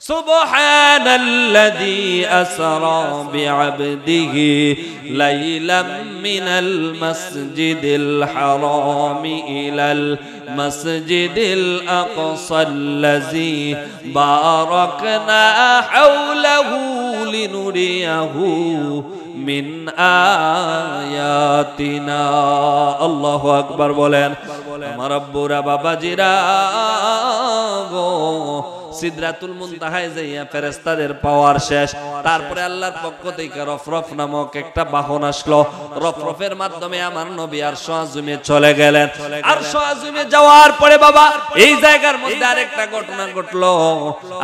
সুবহানাল্লাযী আসরা বিআবদিহি লাইলাম মিনাল মাসজিদিল হারামি ইলাল মাসজিদিল আকসাল্লাযী বারাকনা হাওলাহু লিনুরিয়াহু মিন আয়াতিনা। আল্লাহু আকবার বলেন। আমার আব্বুরা বাবাজিরা গো, সিদরাতুল মুনতাহায় যাইয়া ফেরেশতাদের পাওয়ার শেষ। তারপরে আল্লাহর পক্ষ থেকে রফরফ নামক একটা বাহন আসলো। রফরফের মাধ্যমে আমার নবী আরশ আযমে চলে গেলেন। আরশ আযমে যাওয়ার পরে বাবা এই জায়গার মধ্যে আরেকটা ঘটনা ঘটলো।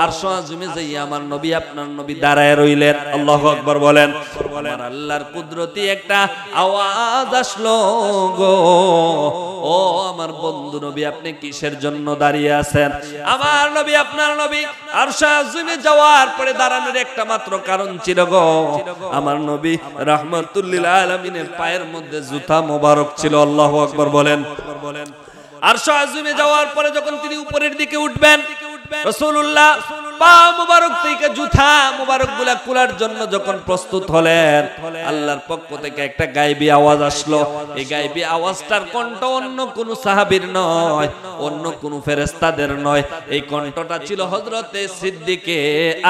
আরশ আযমে যাইয়া আমার নবী আপনার নবী দাঁড়ায় রইলেন। আল্লাহু আকবার বলেন। আমার আল্লাহর কুদরতি একটা আওয়াজ আসলো গো, ও আমার বন্ধু নবী আপনি কিসের জন্য দাঁড়িয়ে আছেন? আমার নবী আপনার নবী আরশ আযমে যাওয়ার পরে দাঁড়ানোর একটা মাত্র কারণ ছিল গো, আমার নবী রাহমাতুল লিল আলামিনের পায়ের মধ্যে জুতা মোবারক ছিল। আল্লাহু আকবার বলেন। আরশ আযমে যাওয়ার পরে যখন তিনি উপরের দিকে উঠবেন, রাসূলুল্লাহ পা মোবারক থেকে জুতা মোবারকগুলা খোলার জন্য যখন প্রস্তুত হলেন, আল্লাহর পক্ষ থেকে একটা গায়বী আওয়াজ আসলো। এই গায়বী আওয়াজটার কণ্ঠ অন্য কোন সাহাবীর নয়, অন্য কোন ফেরেশতাদের নয়। এই কণ্ঠটা ছিল হযরতে সিদ্দিকে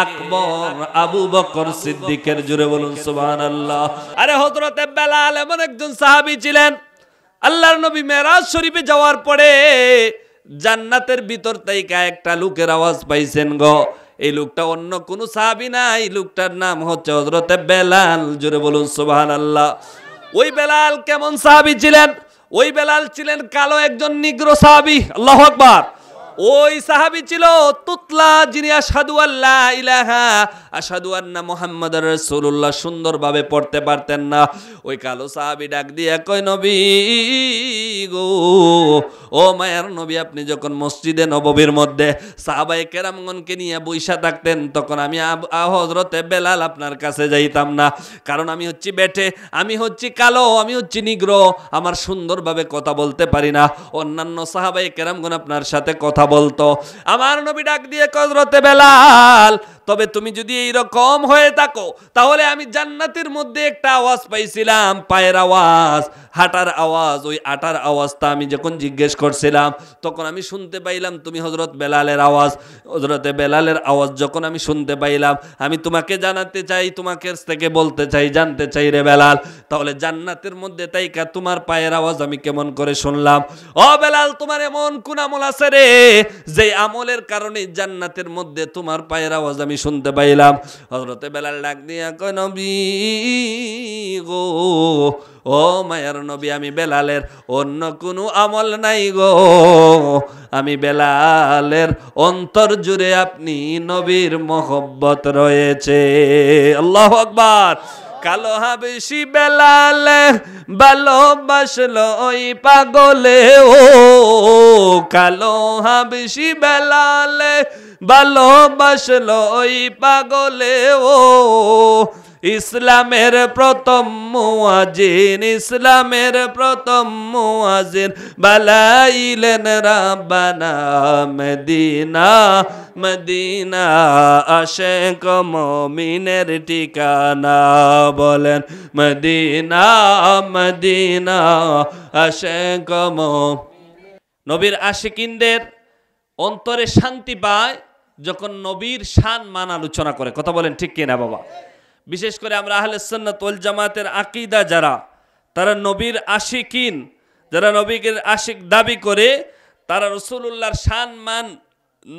আকবর আবু বকর সিদ্দিকের। জুড়ে বলুন সুবহানাল্লাহ। আরে হযরতে বেলাল এমন একজন সাহাবী ছিলেন, আল্লাহর নবী মেরাজ শরীফে যাওয়ার পরে জান্নাতের ভিতর থেকে একটা লোকের আওয়াজ পাইছেন গো। এই লোকটা অন্য কোন সাহাবী না, এই লোকটার নাম হচ্ছে হযরতে বেলাল। জোরে বলুন সুবহানাল্লাহ। ওই বেলাল কেমন সাহাবী ছিলেন? ওই বেলাল ছিলেন কালো একজন নিগ্রো সাহাবী। আল্লাহু আকবার। ওই সাহাবী ছিল তুতলা, যিনি আশহাদু আল্লা ইলাহা আশহাদু আন্না মুহাম্মাদুর রাসূলুল্লাহ সুন্দরভাবে পড়তে পারতেন না। ওই কালো সাহাবী ডাক দিয়ে কয়, নবী গো, ও মায়ার নবী, আপনি যখন মসজিদে নববীর মধ্যে সাহাবায়ে কেরামগণকে নিয়ে বইসা থাকতেন, তখন আমি হযরতে বেলাল আপনার কাছে যাইতাম না। কারণ আমি হচ্ছি বেটে, আমি হচ্ছি কালো, আমি হচ্ছি নিগ্রো, আমার সুন্দরভাবে কথা বলতে পারি না। অন্যান্য সাহাবায়ে কেরামগণ আপনার সাথে কথা বলতো। আমার নবী ডাক দিয়ে হযরতে বেলাল, তবে তুমি যদি এইরকম হয়ে থাকো তাহলে আমি জান্নাতের মধ্যে একটা আওয়াজ পাইছিলাম, পায়ের আওয়াজ, হাঁটার আওয়াজ। ওই হাঁটার আওয়াজটা আমি যখন জিজ্ঞেস করছিলাম তখন আমি শুনতে পাইলাম তুমি হযরত বেলালের আওয়াজ। হযরতে বেলালের আওয়াজ যখন আমি শুনতে পাইলাম, আমি তোমাকে জানাতে চাই, তোমাকে থেকে বলতে চাই, জানতে চাই রে বেলাল, তাহলে জান্নাতের মধ্যে তাইকা তোমার পায়ের আওয়াজ আমি কেমন করে শুনলাম? ও বেলাল, তোমার এমন কোন আমল আছে রে যে আমলের কারণে জান্নাতের মধ্যে তোমার পায়ের আওয়াজ আমি শুনতে পাইলাম? হযরতে বেলাল ডাক দিয়া কয়, নবী গো, ও মায়ার নবী, আমি বেলালের অন্য কোনো আমল নাই গো, আমি বেলালের অন্তর জুড়ে আপনি নবীর মহব্বত রয়েছে। আল্লাহু আকবার। কালো হাবেশি বেলাল ভালোবাসলো ওই পাগলে, ও কালো হাবেশি বেলাল ভালোবাসলো ওই পাগলে, ও ইসলামের প্রথম মুয়াজ্জিন, ইসলামের প্রথম মুয়াজ্জিন বালাইলেন রাব্বানা মদিনা, মদিনা আশিক মুমিনের ঠিকানা। বলেন মদিনা, মদিনা আশিক নবীর আশিকিনদের অন্তরে শান্তি পায় যখন নবীর শান মান আলোচনা করে। কথা বলেন ঠিক কিনা বাবা? বিশেষ করে আমরা আহলে সুন্নাত ওয়াল জামাতের আকীদা যারা, তারা নবীর আশিকিন, যারা নবীকে আশিক দাবি করে, তারা রাসূলুল্লাহর শান মান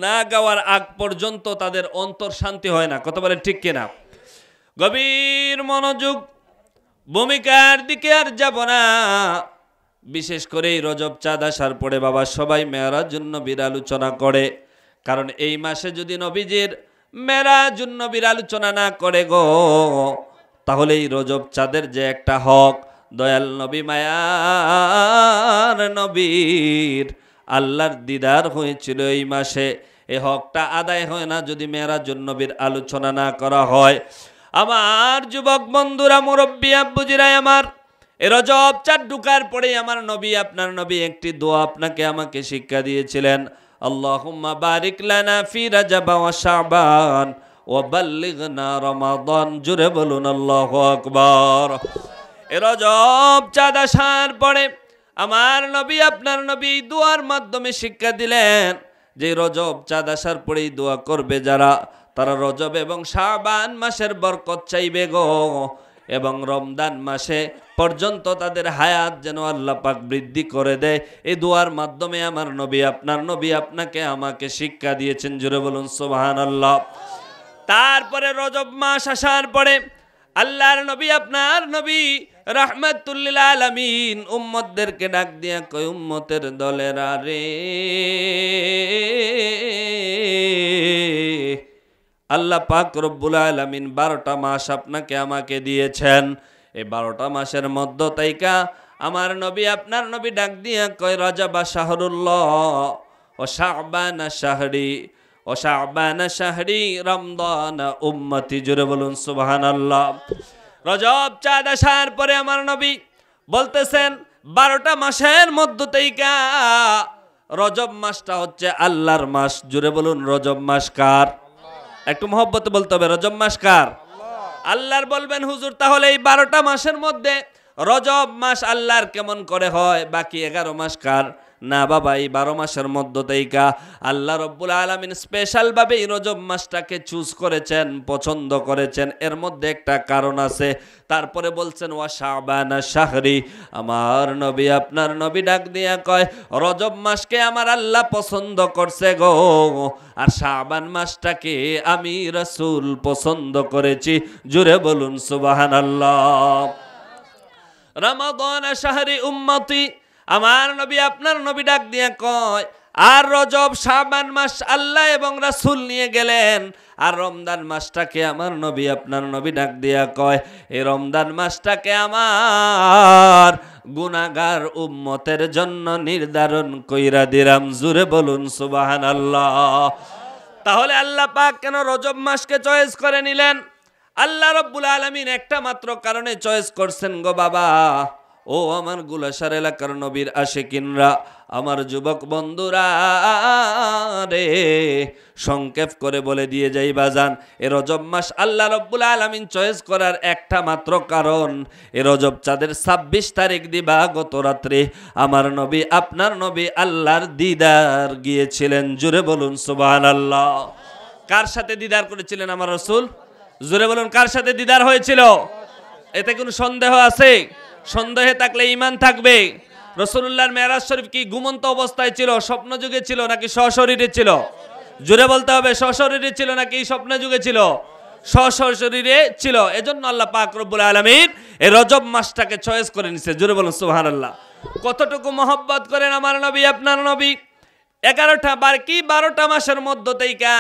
না গাওয়ার আগ পর্যন্ত তাদের অন্তর শান্তি হয় না। কথা বলেন ঠিক কিনা? গভীর মনোযোগ, ভূমিকার দিকে আর যাব না। বিশেষ করে এই রজব চাঁদ আসার পরে বাবা সবাই মেরাজুন নবীর আলোচনা করে, কারণ এই মাসে যদি নবীজির মেরাজুন নবীর আলোচনা না করে গো, তাহলে এই রজব চাঁদের যে একটা হক, দয়াল নবী মায়ার নবীর আল্লাহর দিদার হয়েছিল এই মাসে, এই হকটা আদায় হয় না যদি মেরাজুন নবীর আলোচনা না করা হয়। আমার যুবক বন্ধুরা, মুরব্বী আব্বুজিরাই আমার, এ রজব চাঁদ ঢুকার পরে আমার নবী, আপনার নবী একটি দোয়া আপনাকে আমাকে শিক্ষা দিয়েছিলেন। আল্লাহুম্মা বারিক লানা ফি রাজাব ওয়া শাবান ওয়া বাল্লিগনা রমাদান। জোরে বলুন আল্লাহু আকবার। এ রজব চাঁদ আসার পরে আমার নবী আপনার নবী দোয়ার মাধ্যমে শিক্ষা দিলেন যে রজব চাঁদ আসার পরেই দোয়া করবে যারা, তারা রজব এবং শাবান মাসের বরকত চাইবে গো, এবং রমজান মাসে পর্যন্ত তাদের হায়াত যেন আল্লাহ পাক বৃদ্ধি করে দেয়। এই দোয়ার মাধ্যমে আমার নবী আপনার নবী আপনাকে আমাকে শিক্ষা দিয়েছেন। জোরে বলুন সুবহানাল্লাহ। তারপরে রজব মাস আসার পরে আল্লাহর নবী আপনার নবী রাহমাতুল লিল আলামিন উম্মতদেরকে ডাক দিয়া কয়, উম্মতের দলেরা রে, আল্লাহ পাক রব্বুল আলামিন 12টা মাস আপনাকে আমাকে দিয়েছেন। এই 12টা মাসের মধ্য তাইকা আমার নবী আপনার নবী ডাক দিয়া কয়, রজব শাহরুল্লাহ ও শাবান শাহরি ও শাবান শাহরি রমদান উম্মতি। জোরে বলুন সুবহানাল্লাহ। রজব চাঁদ আসার পরে আমার নবী বলতেছেন 12টা মাসের মধ্য তাইকা রজব মাসটা হচ্ছে আল্লাহর মাস। জোরে বলুন রজব মাস কার? একটু মহব্বতে বলতে হবে, রজব মাস কার? আল্লাহর। বলবেন হুজুর তাহলে এই 12টা মাসের মধ্যে রজব মাস আল্লাহর কেমন করে হয়, বাকি 11 মাস কার? না বাবা, এই 12 মাসের মধ্য থেকে আল্লাহ রব্বুল আলামিন স্পেশাল ভাবে এই রজব মাসটাকে চুজ করেছেন, পছন্দ করেছেন। এর মধ্যে একটা কারণ আছে। তারপরে বলছেন ওয়া শাবান শাহরি, আমার নবী আপনার নবী ডাক দিয়া কয়, রজব মাসকে আমার আল্লাহ পছন্দ করছে গো, আর শাবান মাসটাকে আমি রাসূল পছন্দ করেছি। জোরে বলুন সুবহানাল্লাহ। রমাদান শাহরি উম্মতি, আমার নবী আপনার নবী ডাক দিয়া কয়, আর রজব শাবান মাস আল্লাহ এবং রাসূল নিয়ে গেলেন, আর রমজান মাসটাকে আমার নবী আপনার নবী ডাক দিয়া কয়, এই রমজান মাসটাকে আমার গুনাহগার উম্মতের জন্য নির্ধারণ কইরা দিলাম। জোরে বলুন সুবহানাল্লাহ। তাহলে আল্লাহ পাক কেন রজব মাসকে চয়েস করে নিলেন? আল্লাহ রব্বুল আলামিন একটা মাত্র কারণে চয়েস করছেন গো বাবা। ও আমার গুলাশার এলাকার নবীর আশিকিনরা, আমার যুবক বন্ধুরা রে, সংক্ষেপ করে বলে দিয়ে যাই বাজান, এ রজব মাস আল্লাহ রব্বুল আলামিন চয়েস করার একটা মাত্র কারণ, এ রজব চাঁদের 26 তারিখ দিবা গত রাত্রে আমার নবী আপনার নবী আল্লাহর দিদার গিয়েছিলেন। জোরে বলুন সুবহানাল্লাহ। কার সাথে দিদার করেছিলেন আমার রাসূল? জোরে বলুন, কার সাথে দিদার হয়েছিল? এতে কোনো সন্দেহ আছে? সন্দেহে থাকলে ঈমান থাকবে। রাসূলুল্লাহর মেরাজ শরীফ কি ঘুমন্ত অবস্থায় ছিল, স্বপ্ন যুগে ছিল নাকি সশরীরে ছিল? জোরে বলতে হবে, সশরীরে ছিল নাকি স্বপ্ন যুগে ছিল? সশরীরে ছিল। এজন্য আল্লাহ পাক রব্বুল আলামিন এই রজব মাসটাকে চয়েস করে নিছে। জোরে বলুন সুবহানাল্লাহ। কতটুকু মহব্বত করেন আমার নবী আপনার নবী। 11টা বাকি 12টা মাসের মধ্য থেকে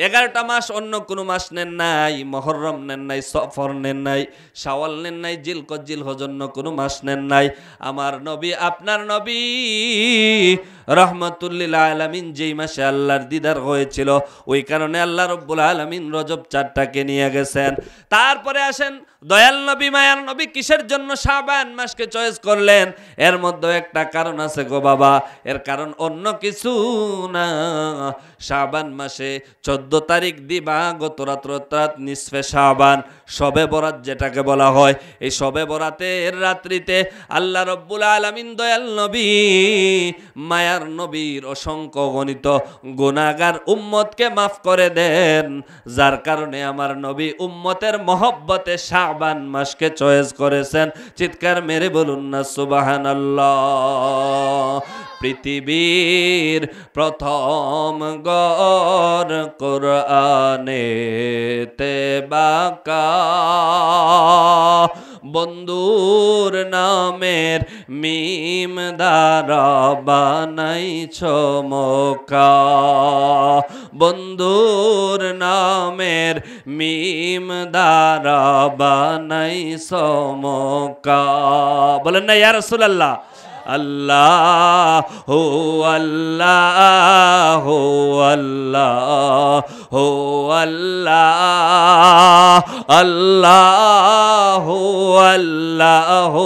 11টা মাস অন্য কোনো মাস নেন নাই, মুহররম নেন নাই, সফর নেন নাই, শাওয়াল নেন নাই, জিলকদ জিলহজ অন্য কোনো মাস নেন নাই। আমার নবী আপনার নবী রাহমাতুল লিল আলামিন যেই মাসে আল্লাহর দিদার হয়েছিল, ওই কারণে আল্লাহ রব্বুল আলামিন রজব চাঁদটাকে নিয়ে গেছেন। তারপরে আসেন দয়াল নবী মায়ার নবী কিসের জন্য শাবান মাসকে চয়েস করলেন? এর মধ্যে একটা কারণ আছে গো বাবা। এর কারণ অন্য কিছু না। শাবান মাসে 14 তারিখ দিবা গত রাত নিসফে শাবান, শবে বরাত যেটাকে বলা হয়, এই শবে বরাতের রাত্রিতে আল্লাহ রব্বুল আলামিন দয়াল নবী মায়ার নবীর অসংখ্য গণিত গুনাহগার উম্মতকে মাফ করে দেন। যার কারণে আমার নবী উম্মতের মহব্বতে শাবান মাসকে চয়েস করেছেন। চিৎকার মেরে বলুন না সুবহানাল্লাহ। পৃথিবীর প্রথম গর কোরআনেতে বাঁকা, বন্ধুর নামের মিম দ্বারা বানাইছ মক্কা, বন্ধুর নামের মিম দ্বারা বানাইছ মক্কা। বলেন না ইয়া রাসূলুল্লাহ। আল্লাহ হো আল্লাহ হো আল্লাহ হো আল্লাহ আল্লাহ আল্লাহু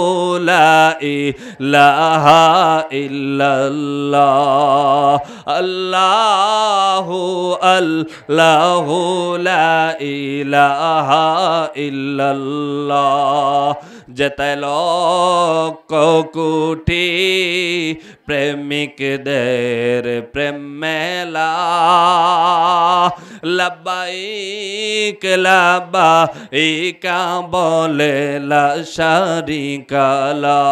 লা ইলাহা ইল্লাল্লাহ আল্লাহু আল্লাহু লা ইলাহা ইল্লাল্লাহ যেতে লক্ষ কোটি প্রেমিকদের প্রেম মেলা লব্বাইক লব্বাইক বলে লা শারিকা লা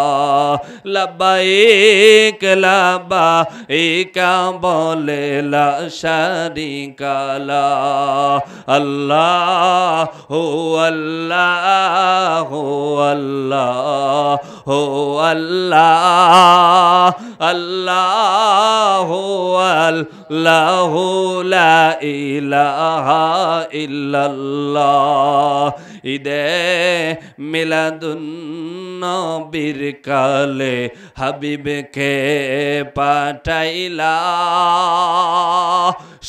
লব্বাইক লব্বাইক বলে লা শারিকা লা আল্লাহু আল্লাহু আল্লাহু আল্লাহ আল্লাহু আল্লাহু লা ইলাহা ইল্লাল্লাহ ঈদে মিলাদুন নবীর কালে হাবিবকে পাঠাইলা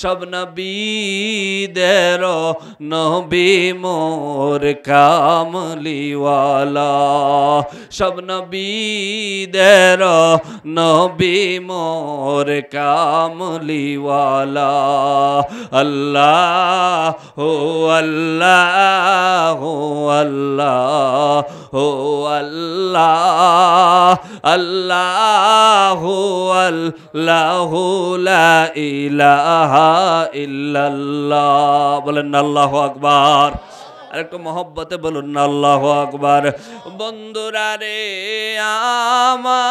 সব নবীদের নবী মোর কামলিওয়ালা সব নবীদের নবী মোর কামলিওয়ালা আল্লাহু আল্লাহু আল্লাহু আল্লাহ আল্লাহু আল্লাহু লা ইলাহা ইল্লাল্লাহ বলেন আল্লাহু আকবার আর একটু মহব্বতে বলুন না আল্লাহু আকবার বন্ধুরা রে আমার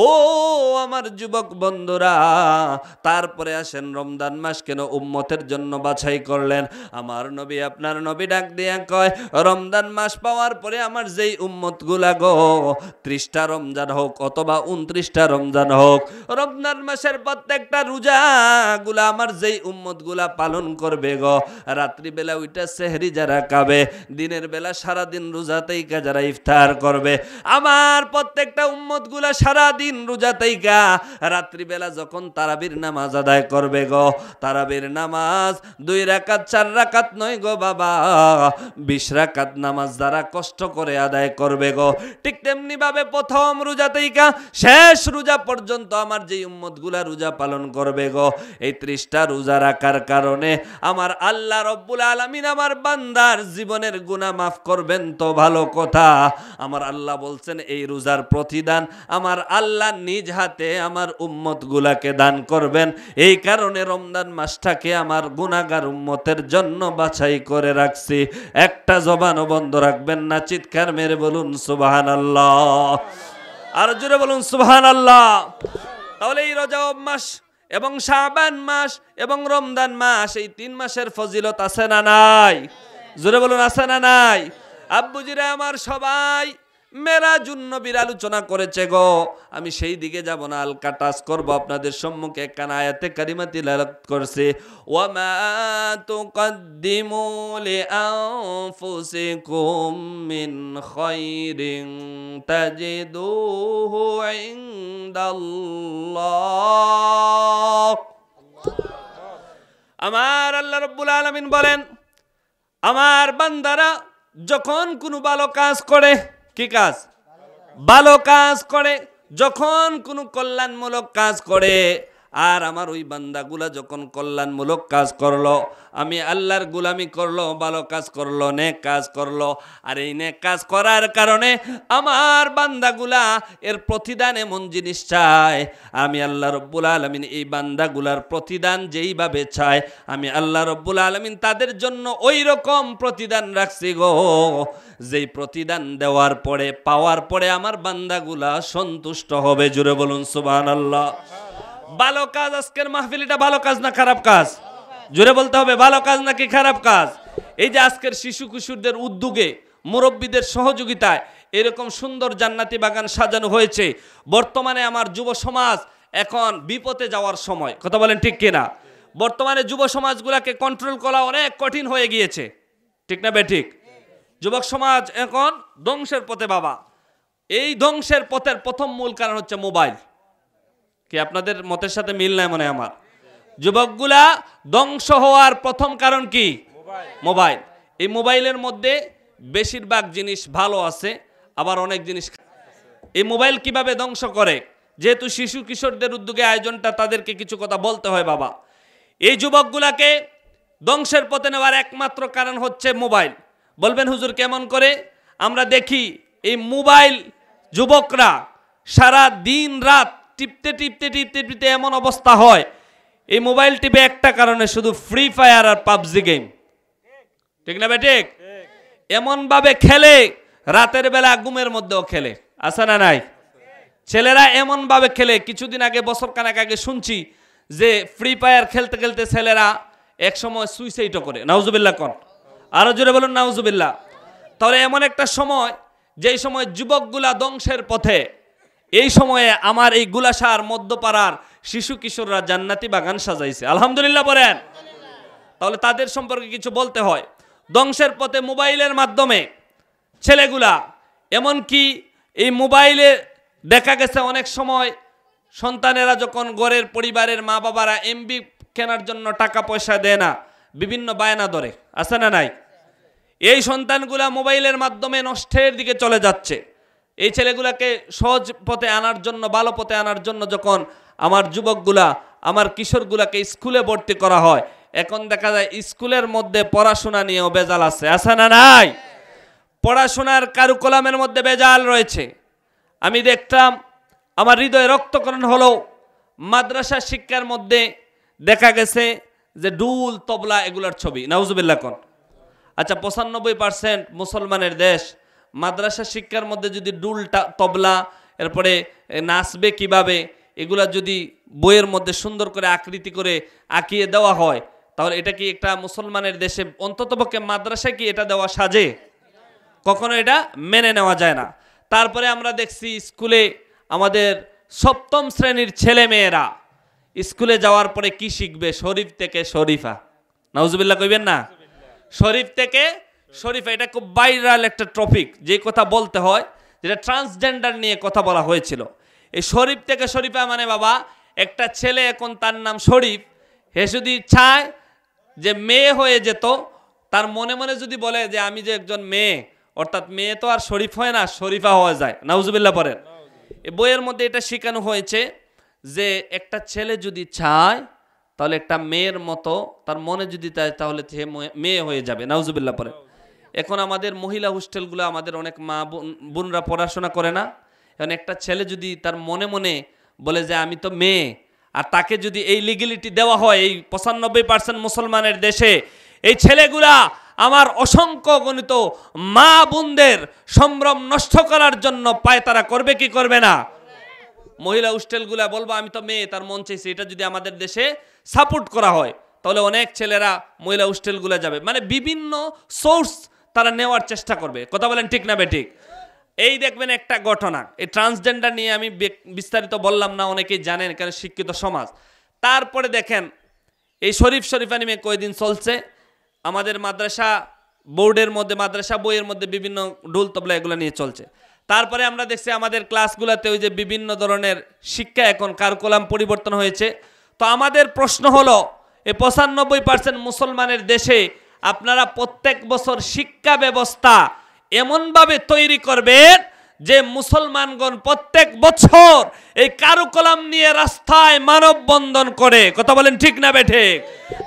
ও আমার যুবক বন্ধুরা তারপরে আসেন রমজান মাস কেন উম্মতের জন্য বাছাই করলেন আমার নবী আপনার নবী ডাক দিয়া কয় রমজান মাস পাওয়ার পরে আমার যেই উম্মতগুলা গো 30টা রমজান হোক অথবা 29টা রমজান হোক রমজান মাসের প্রত্যেকটা রোজাগুলা আমার যেই উম্মতগুলা পালন করবে গো রাত্রিবেলা ওইটা সেহরি যারা খাবে দিনের বেলা সারাদিন রোজাতেই যারা ইফতার করবে আমার প্রত্যেকটা উম্মতগুলা সারাদিন রোজাতেই রাত্রিবেলা যখন তারাবির নামাজ আদায় করবে গো তারাবির নামাজ 2 রাকাত 4 রাকাত নয় গো বাবা 20 রাকাত নামাজ যারা কষ্ট করে আদায় করবে গো ঠিক তেমনি ভাবে প্রথম রোজাতেই শেষ রোজা পর্যন্ত আমার যে উম্মতগুলা রোজা পালন করবে গো এই 30টা রোজা রাখার কারণে আমার আল্লাহ রব্বুল আলামিন আমার বান্দার জীবনের গুনাহ মাফ করবেন তো ভালো কথা আমার আল্লাহ বলছেন এই রোজার প্রতিদান আমার আল্লাহ নিজ হাতে আমার উম্মতগুলাকে দান করবেন এই কারণে রমজান মাসটাকে আমার গুনাহগার উম্মতের জন্য বাছাই করে রাখছি একটা জবানও বন্ধ রাখবেন না চিৎকার মেরে বলুন সুবহানাল্লাহ আর জোরে বলুন সুবহানাল্লাহ তাহলে এই রজব মাস এবং শাবান মাস এবং রমজান মাস এই 3 মাসের ফজিলত আছে না নাই জোরে বলুন আছে না নাই আব্বুজিরা আমার সবাই মেরাজুন নবীর আলোচনা করেছে গো আমি সেই দিকে যাব না হালকা টাচ করব আপনাদের সম্মুখে একখানা আয়াতে কারিমা তিলাওয়াত করছি ওয়ামা তুকদ্দিমু লিআনফুসিকুম মিন খায়রিন তাজিদুহু ইনদাল্লাহ আমার আল্লাহ রাব্বুল আলামিন বলেন আমার বান্দারা যখন কোনো ভালো কাজ করে কি কাজ ভালো কাজ করে যখন কোনো কল্যাণমূলক কাজ করে আর আমার ওই বান্দাগুলা যখন কল্যাণমূলক কাজ করলো আমি আল্লাহর গোলামি করলো ভালো কাজ করলো নেক কাজ করলো আর এই নেক কাজ করার কারণে আমার বান্দাগুলা এর প্রতিদান এমন জিনিস চায় আমি আল্লাহ রব্বুল আলামিন এই বান্দাগুলার প্রতিদান যেইভাবে চায় আমি আল্লাহ রব্বুল আলামিন তাদের জন্য ওই রকম প্রতিদান রাখছি গো যেই প্রতিদান দেওয়ার পরে পাওয়ার পরে আমার বান্দাগুলা সন্তুষ্ট হবে জুড়ে বলুন সুবহানাল্লাহ ভালো কাজ আজকের মাহফিলটা ভালো কাজ না খারাপ কাজ জোরে বলতে হবে ভালো কাজ নাকি খারাপ কাজ এই যে আজকের শিশু কিশোরদের উদ্যোগে মুরব্বীদের সহযোগিতায় এরকম সুন্দর জান্নাতি বাগান সাজানো হয়েছে বর্তমানে আমার যুব সমাজ এখন বিপথে যাওয়ার সময় কথা বলেন ঠিক কিনা বর্তমানে যুব সমাজগুলোকে কন্ট্রোল করা অনেক কঠিন হয়ে গিয়েছে ঠিক না বেঠিক যুবক সমাজ এখন ধ্বংসের পথে বাবা এই ধ্বংসের পথের প্রথম মূল কারণ হচ্ছে মোবাইল কি আপনাদের মতের সাথে মিল নাই মনে আমার যুবকগুলা ধ্বংস হওয়ার প্রথম কারণ কি মোবাইল এই মোবাইলের মধ্যে বেশিরভাগ জিনিস ভালো আছে, আবার অনেক জিনিস। এই মোবাইল কিভাবে ধ্বংস করে, যেহেতু শিশু কিশোরদের উদ্যোগে আয়োজনটা, তাদেরকে কিছু কথা বলতে হয় বাবা। এই যুবকগুলাকে ধ্বংসের পথে নেওয়ার একমাত্র কারণ হচ্ছে মোবাইল। বলবেন হুজুর কেমন করে? আমরা দেখি এই মোবাইল যুবকরা সারা দিন রাত টিপতে টিপতে টিপতে টিপতে এমন অবস্থা হয়, এই মোবাইল টিপে একটা কারণে, শুধু ফ্রি ফায়ার আর পাবজি গেম। ঠিক না বেঠিক? এমনভাবে খেলে, রাতের বেলা ঘুমের মধ্যেও খেলে, আছে না নাই? ছেলেরা এমনভাবে খেলে, কিছুদিন আগে, বছর খানেক আগে শুনছি যে ফ্রি ফায়ার খেলতে খেলতে ছেলেরা এক সময় সুইসাইডও করে। নাউজুবিল্লাহ কোন? আরো জোরে বলুন নাউজুবিল্লাহ। তাহলে এমন একটা সময়, যেই সময় যুবকগুলা ধ্বংসের পথে, এই সময়ে আমার এই গুলাশার মধ্যপাড়ার শিশু কিশোররা জান্নাতি বাগান সাজাইছে, আলহামদুলিল্লাহ বলেন। তাহলে তাদের সম্পর্কে কিছু বলতে হয়। ধ্বংসের পথে মোবাইলের মাধ্যমে ছেলেগুলা, এমনকি এই মোবাইলে দেখা গেছে অনেক সময় সন্তানেরা যখন ঘরের পরিবারের মা বাবারা এমবি কেনার জন্য টাকা পয়সা দেয় না, বিভিন্ন বায়না ধরে, আছে না নাই? এই সন্তানগুলা মোবাইলের মাধ্যমে নষ্টের দিকে চলে যাচ্ছে। এই ছেলেগুলাকে সহজ পথে আনার জন্য, ভালো পথে আনার জন্য যখন আমার যুবকগুলা, আমার কিশোরগুলাকে স্কুলে ভর্তি করা হয়, এখন দেখা যায় স্কুলের মধ্যে পড়াশোনা নিয়েও বেজাল আছে না নাই? পড়াশোনার কারিকুলামের মধ্যে বেজাল রয়েছে। আমি দেখতাম, আমার হৃদয়ে রক্তকরণ হলো, মাদ্রাসা শিক্ষার মধ্যে দেখা গেছে যে ডুল তবলা এগুলার ছবি। নাউজুবিল্লাহ কোন? আচ্ছা, 95% মুসলমানের দেশ, মাদ্রাসা শিক্ষার মধ্যে যদি ডুল তবলা, এরপরে নাচবে কিভাবে, এগুলা যদি বইয়ের মধ্যে সুন্দর করে আকৃতি করে আঁকিয়ে দেওয়া হয়, তাহলে এটা কি একটা মুসলমানের দেশে, অন্ততপক্ষে মাদ্রাসায় কি এটা দেওয়া সাজে? কখনো এটা মেনে নেওয়া যায় না। তারপরে আমরা দেখছি স্কুলে আমাদের 7ম শ্রেণীর ছেলে মেয়েরা স্কুলে যাওয়ার পরে কি শিখবে? শরীফ থেকে শরীফা। নাউজুবিল্লাহ কইবেন না? শরীফ থেকে শরীফা, এটা খুব ভাইরাল একটা টপিক, যে কথা বলতে হয়, যেটা ট্রান্সজেন্ডার নিয়ে কথা বলা হয়েছিল। এই শরীফ থেকে শরীফা মানে বাবা, একটা ছেলে এখন তার নাম শরীফ, হে যদি চায় যে মেয়ে হয়ে যেত, তার মনে মনে যদি বলে যে আমি যে একজন মেয়ে, অর্থাৎ মেয়ে তো আর শরীফ হয় না, শরীফা হওয়া যায়। নাউজুবিল্লাহ পড়েন। এই বইয়ের মধ্যে এটা শেখানো হয়েছে যে একটা ছেলে যদি চায়, তাহলে একটা মেয়ের মতো তার মনে যদি চায়, তাহলে সে মেয়ে হয়ে যাবে। নাউজুবিল্লাহ পড়েন। এখন আমাদের মহিলা হোস্টেলগুলো, আমাদের অনেক মা বোনরা পড়াশোনা করে না, এখন একটা ছেলে যদি তার মনে মনে বলে যে আমি তো মেয়ে, আর তাকে যদি এই লিগ্যালিটি দেওয়া হয় এই 95% মুসলমানের দেশে, এই ছেলেগুলা আমার অসংখ্য গণিত মা বোনদের সম্ভ্রম নষ্ট করার জন্য পায়তারা করবে কি করবে না? মহিলা হোস্টেলগুলা বলবো আমি তো মেয়ে, তার মন চাইছে, এটা যদি আমাদের দেশে সাপোর্ট করা হয়, তাহলে অনেক ছেলেরা মহিলা হোস্টেলগুলা যাবে। মানে বিভিন্ন সোর্স তারা নেওয়ার চেষ্টা করবে। কথা বলেন ঠিক না বেঠিক? এই দেখবেন একটা ঘটনা, এই ট্রান্সজেন্ডার নিয়ে আমি বিস্তারিত বললাম না, অনেকেই জানেন, কারণ শিক্ষিত সমাজ। তারপরে দেখেন এই শরীফ শরীফা নিয়ে কয়দিন চলছে আমাদের মাদ্রাসা বোর্ডের মধ্যে, মাদ্রাসা বইয়ের মধ্যে বিভিন্ন ঢোল তবলা এগুলো নিয়ে চলছে। তারপরে আমরা দেখছি আমাদের ক্লাসগুলোতে ওই যে বিভিন্ন ধরনের শিক্ষা, এখন কারিকুলাম পরিবর্তন হয়েছে। তো আমাদের প্রশ্ন হলো, এই 95% মুসলমানের দেশে আপনারা প্রত্যেক বছর শিক্ষা ব্যবস্থা এমনভাবে তৈরি করবেন যে মুসলমানগণ প্রত্যেক বছর এই কারুকলাম নিয়ে রাস্তায় মানববন্ধন করে। কথা বলেন ঠিক না বেঠিক?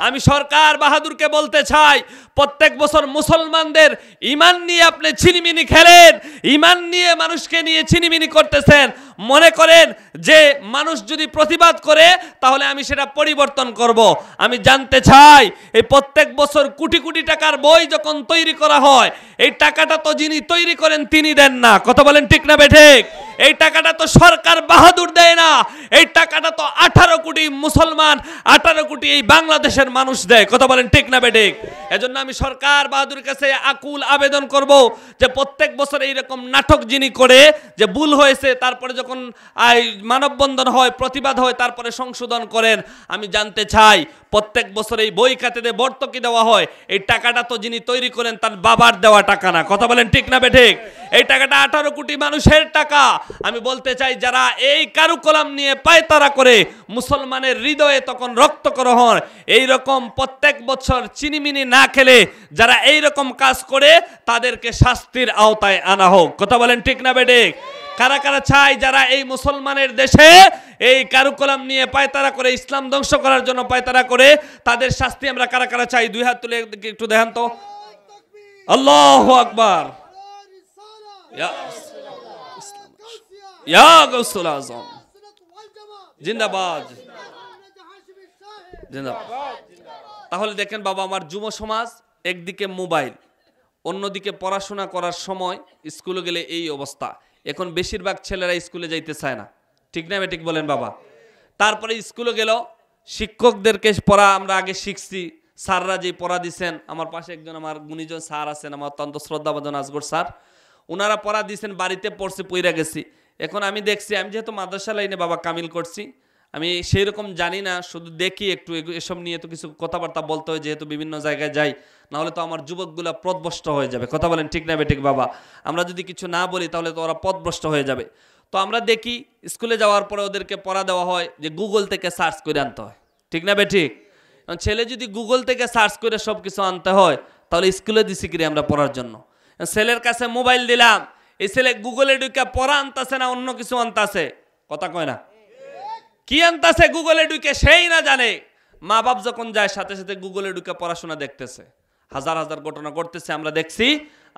আমি সরকার বাহাদুরকে বলতে চাই, প্রত্যেক বছর মুসলমানদের ইমান নিয়ে আপনি ছিনিমিনি খেলেন, ইমান নিয়ে মানুষকে নিয়ে ছিনিমিনি করতেছেন, মনে করেন যে মানুষ যদি প্রতিবাদ করে তাহলে আমি সেটা পরিবর্তন করব। আমি জানতে চাই, এই প্রত্যেক বছর কোটি কোটি টাকার বই যখন তৈরি করা হয়, এই টাকাটা তো যিনি তৈরি করেন তিনি দেন না। কথা বলেন ঠিক না বেঠিক? এই টাকাটা তো সরকার বাহাদুর দেয় না, এই টাকাটা তো 18 কোটি মুসলমান, 18 কোটি এই বাংলাদেশের মানুষ দেয়। কথা বলেন ঠিক না বেঠিক? এজন্য আমি সরকার বাহাদুরের কাছে আকুল আবেদন করব যে প্রত্যেক বছর এইরকম নাটক যিনি করে, যে ভুল হয়েছে, তারপরে যখন মানববন্ধন হয়, প্রতিবাদ হয়, তারপরে সংশোধন করেন। আমি জানতে চাই, প্রত্যেক বছর এই বই খাতে ভর্তুকি দেওয়া হয়, এই টাকাটা তো যিনি তৈরি করেন তার বাবার দেওয়া টাকা না। কথা বলেন ঠিক না বেঠিক? এই টাকাটা 18 কোটি মানুষের টাকা। আমি বলতে চাই, যারা এই এই কারুকলাম নিয়ে পায়তারা করে মুসলমানের হৃদয়ে তখন রক্তকরণ। এইরকম প্রত্যেক বছর চিনিমিনি না খেলে যারা এইরকম কাজ করে তাদেরকে শাস্তির আওতায় আনা হোক। কথা বলেন ঠিক না বেঠিক? কারা কারা চাই যারা এই মুসলমানের দেশে এই কারুকলাম নিয়ে পায়তারা করে, ইসলাম ধ্বংস করার জন্য পায়তারা করে, তাদের শাস্তি আমরা কারা কারা চাই? দুই হাত তুলে একটু দেখান তো। আল্লাহু আকবার। ইয়া গাউসুল আজম জিন্দাবাদ, জিন্দাবাদ। তাহলে দেখেন বাবা, আমার যুব সমাজ একদিকে মোবাইল, অন্যদিকে পড়াশোনা করার সময় স্কুলে গেলে এই অবস্থা। এখন বেশিরভাগ ছেলেরা স্কুলে যাইতে চায় না, ঠিক না বেঠিক বলেন বাবা? তারপরে স্কুলে গেল, শিক্ষকদেরকে পড়া আমরা আগে শিখছি, স্যাররা যে পড়া দিচ্ছেন, আমার পাশে একজন আমার গুণীজন স্যার আছেন, আমার অত্যন্ত শ্রদ্ধাভাজন আসগর স্যার, ওনারা পড়া দিয়েছেন, বাড়িতে পড়ছে, পইরা গেছি। এখন আমি দেখছি, আমি যেহেতু মাদ্রাসা লাইনে বাবা কামিল করছি, আমি সেই রকম জানি না, শুধু দেখি একটু, এসব নিয়ে তো কিছু কথাবার্তা বলতে হয় যেহেতু বিভিন্ন জায়গায় যাই, নাহলে তো আমার যুবকগুলা পথভ্রষ্ট হয়ে যাবে। কথা বলেন ঠিক না বেঠিক বাবা? আমরা যদি কিছু না বলি তাহলে তো ওরা পথভ্রষ্ট হয়ে যাবে। তো আমরা দেখি স্কুলে যাওয়ার পরে ওদেরকে পড়া দেওয়া হয় যে গুগল থেকে সার্চ করে আনতে হয়, ঠিক না বেঠিক? ছেলে যদি গুগল থেকে সার্চ করে সব কিছু আনতে হয়, তাহলে স্কুলে দিছি কি আমরা পড়ার জন্য? ছেলের কাছে মোবাইল দিলাম, এই ছেলে গুগলে ঢুকে পড়া আনতেছে না অন্য কিছু আনতেছে? কথা কয় না? কি আনতেছে গুগলে ঢুকে সেই না জানে। মা বাপ যখন যায় সাথে সাথে গুগলে ঢুকে পড়াশোনা দেখতেছে। হাজার হাজার ঘটনা ঘটতেছে, আমরা দেখছি।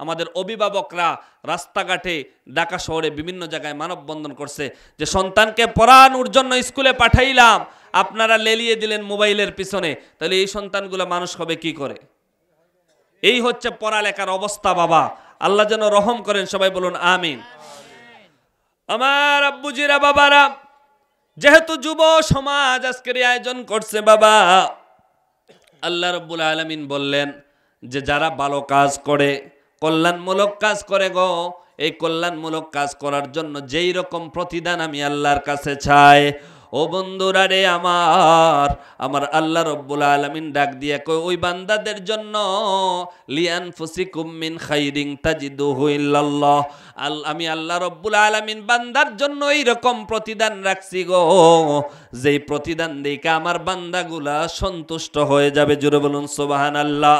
আমাদের অভিভাবকরা রাস্তাঘাটে, ঢাকা শহরে বিভিন্ন জায়গায় মানববন্ধন করছে যে সন্তানকে পড়ানোর জন্য স্কুলে পাঠাইলাম, আপনারা লেলিয়ে দিলেন মোবাইলের পিছনে, তাহলে এই সন্তানগুলো মানুষ হবে কি করে? এই হচ্ছে পড়ালেখার অবস্থা বাবা। আল্লাহ যেন রহম করেন, সবাই বলুন আমিন। আমার আব্বুজিরা, বাবারা, যেহেতু যুব সমাজ আজকের আয়োজন করছে বাবা, আল্লাহ রাব্বুল আলামিন বললেন যে যারা ভালো কাজ করে, কল্যাণমূলক কাজ করে গো, এই কল্যাণমূলক কাজ করার জন্য যেই রকম প্রতিদান আমি আল্লাহর কাছে চাই, ও বন্ধুরা রে আমার আল্লাহ রাব্বুল আলামিন ডাক দিয়ে কই ওই বান্দাদের জন্য লিআনফুসিকুম মিন খাইরিন তাজিদুহু ইল্লাল্লাহ, আমি আল্লাহ রাব্বুল আলামিন বান্দার জন্য এইরকম প্রতিদান রাখছি গো, যেই প্রতিদান দেখে আমার বান্দাগুলা সন্তুষ্ট হয়ে যাবে। জোরে বলুন সুবহানাল্লাহ।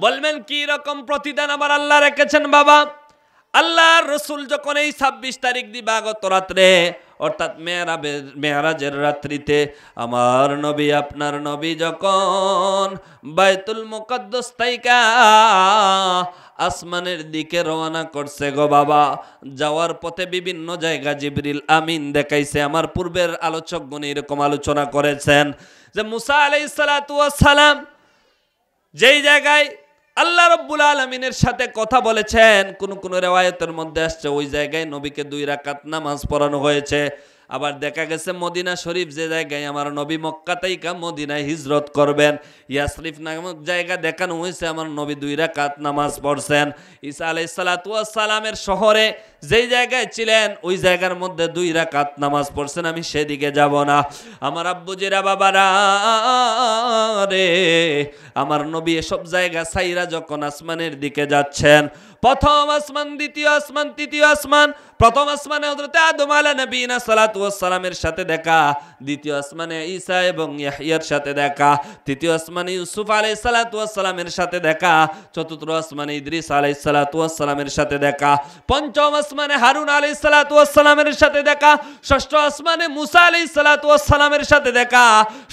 বলবেন কি রকম প্রতিদান আমার আল্লাহ রেখেছেন বাবা? আল্লাহর রাসূল যখন এই 26 তারিখ দিবাগত রাত্রে, অর্থাৎ মেরাজের রাত্রিতে আমার নবী, আপনার নবী যখন বাইতুল মুকদ্দাস থেকে আসমানের দিকে রওনা করছে গো বাবা, যাওয়ার পথে বিভিন্ন জায়গা জিবরিল আমিন দেখাইছে। আমার পূর্বের আলোচকগণ এরকম আলোচনা করেছেন যে মুসা আলাইহিস সালাতু ওয়াস সালাম যেই জায়গায় আল্লাহ রাব্বুল আলামিনের সাথে কথা বলেছেন, কোন রিওয়ায়াতের মধ্যে আসছে ওই জায়গায় নবীকে 2 রাকাত নামাজ পড়ানো হয়েছে। আবার দেখা গেছে মদিনা শরীফ যে জায়গায় আমার নবী মক্কা থেকে মদিনায় হিজরত করবেন, ইয়াসরিফ নামক জায়গা দেখানো হয়েছে আমার নবী 2 রাকাত নামাজ পড়ছেন। ঈসা আলাইহিস সালাতু ওয়াস সালামের শহরে যেই জায়গায় ছিলেন ওই জায়গার মধ্যে 2 রাকাত নামাজ পড়ছেন। আমি সেদিকে যাব না। আমার আব্বুজিরা, বাবারা রে, আমার নবী এসব জায়গা সাইরা যখন আসমানের দিকে যাচ্ছেন, প্রথম আসমান, দ্বিতীয় আসমান, তৃতীয় আসমান, প্রথম আসমানে হযরত আদম আলাইহিস নবিনা সালাতু ওয়াস সালামের সাথে দেখা, দ্বিতীয় আসমানে ঈসা এবং ইয়াহইয়ার সাথে দেখা, তৃতীয় আসমানে ইউসুফ আলাইহিস সালাতু ওয়াস সালামের সাথে দেখা, চতুর্থ আসমানে ইদ্রিস আলাইহিস সালাতু ওয়াস সালামের সাথে দেখা, পঞ্চম আসমানে হারুন আলাইহিস সালাতু ওয়াস সালামের সাথে দেখা, ষষ্ঠ আসমানে মুসা আলাইহিস সালাতু ওয়াস সালামের সাথে দেখা,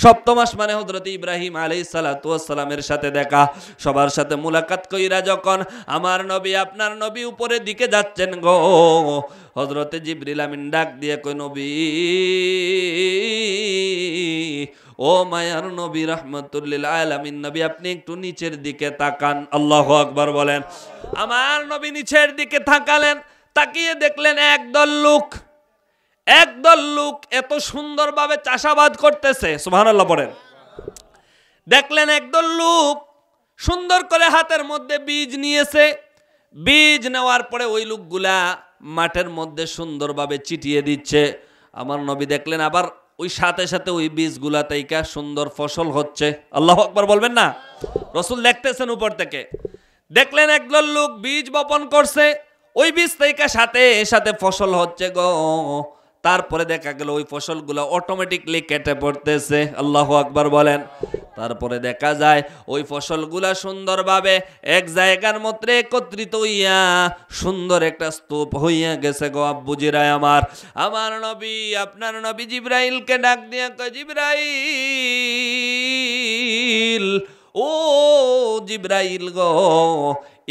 সপ্তম আসমানে হযরত ইব্রাহিম আলাইহিস সালাতু ওয়াস সালামের সাথে দেখা। সবার সাথে মুলাকাত কইরা যখন আমার নবী, আপনার নবী উপরের দিকে যাচ্ছেন গো, হযরতে জিবরিল আমিন ডাক দিয়ে কই নবী, ও মায়ার নবী রাহমাতুল লিল আলামিন নবী, আপনি একটু নিচের দিকে তাকান। আল্লাহু আকবার বলেন। আমার নবী নিচের দিকে তাকালেন, তাকিয়ে দেখলেন একদল লোক এত সুন্দরভাবে চাষাবাদ করতেছে। সুবহানাল্লাহ পড়েন। দেখলেন একদল লোক সুন্দর করে হাতের মধ্যে বীজ নিয়েছে। বীজ নেওয়ার পরে ওই লোকগুলা মাঠের মধ্যে সুন্দরভাবে ছিটিয়ে দিচ্ছে। আমার নবী দেখলেন আবার ওই সাথে সাথে ওই বীজগুলা থেকে সুন্দর ফসল হচ্ছে। আল্লাহু আকবার বলবেন না? রাসূল দেখতেছেন উপর থেকে, দেখলেন একদল লোক বীজ বপন করছে, ওই বীজ থেকে সাথে সাথে ফসল হচ্ছে গো। তারপরে দেখা গেল ওই ফসলগুলো অটোমেটিকলি কেটে পড়তেছে। আল্লাহু আকবার বলেন। তারপরে দেখা যায় ওই ফসলগুলা সুন্দরভাবে এক জায়গার মধ্যে একত্রিত হইয়া সুন্দর একটা স্তূপ হইয়া গেছে গো আব্বুজিরা আমার। আমার নবী আপনার নবী জিবরাইলকে ডাক দিয়া কয়, জিবরাইল, ও জিবরাইল গো,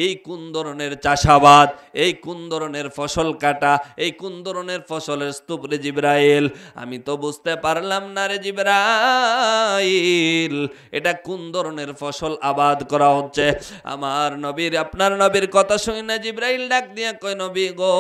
এই কোন ধরনের চাষাবাদ, এই কোন ধরনের ফসল কাটা, এই কোন ধরনের ফসলের স্তূপ রে জিবরাইল? আমি তো বুঝতে পারলাম না রে জিবরাইল, এটা কোন ধরনের ফসল আবাদ করা হচ্ছে। আমার নবীর আপনার নবীর কথা শুনে না জিবরাইল ডাক দিয়া কয়, নবী গো,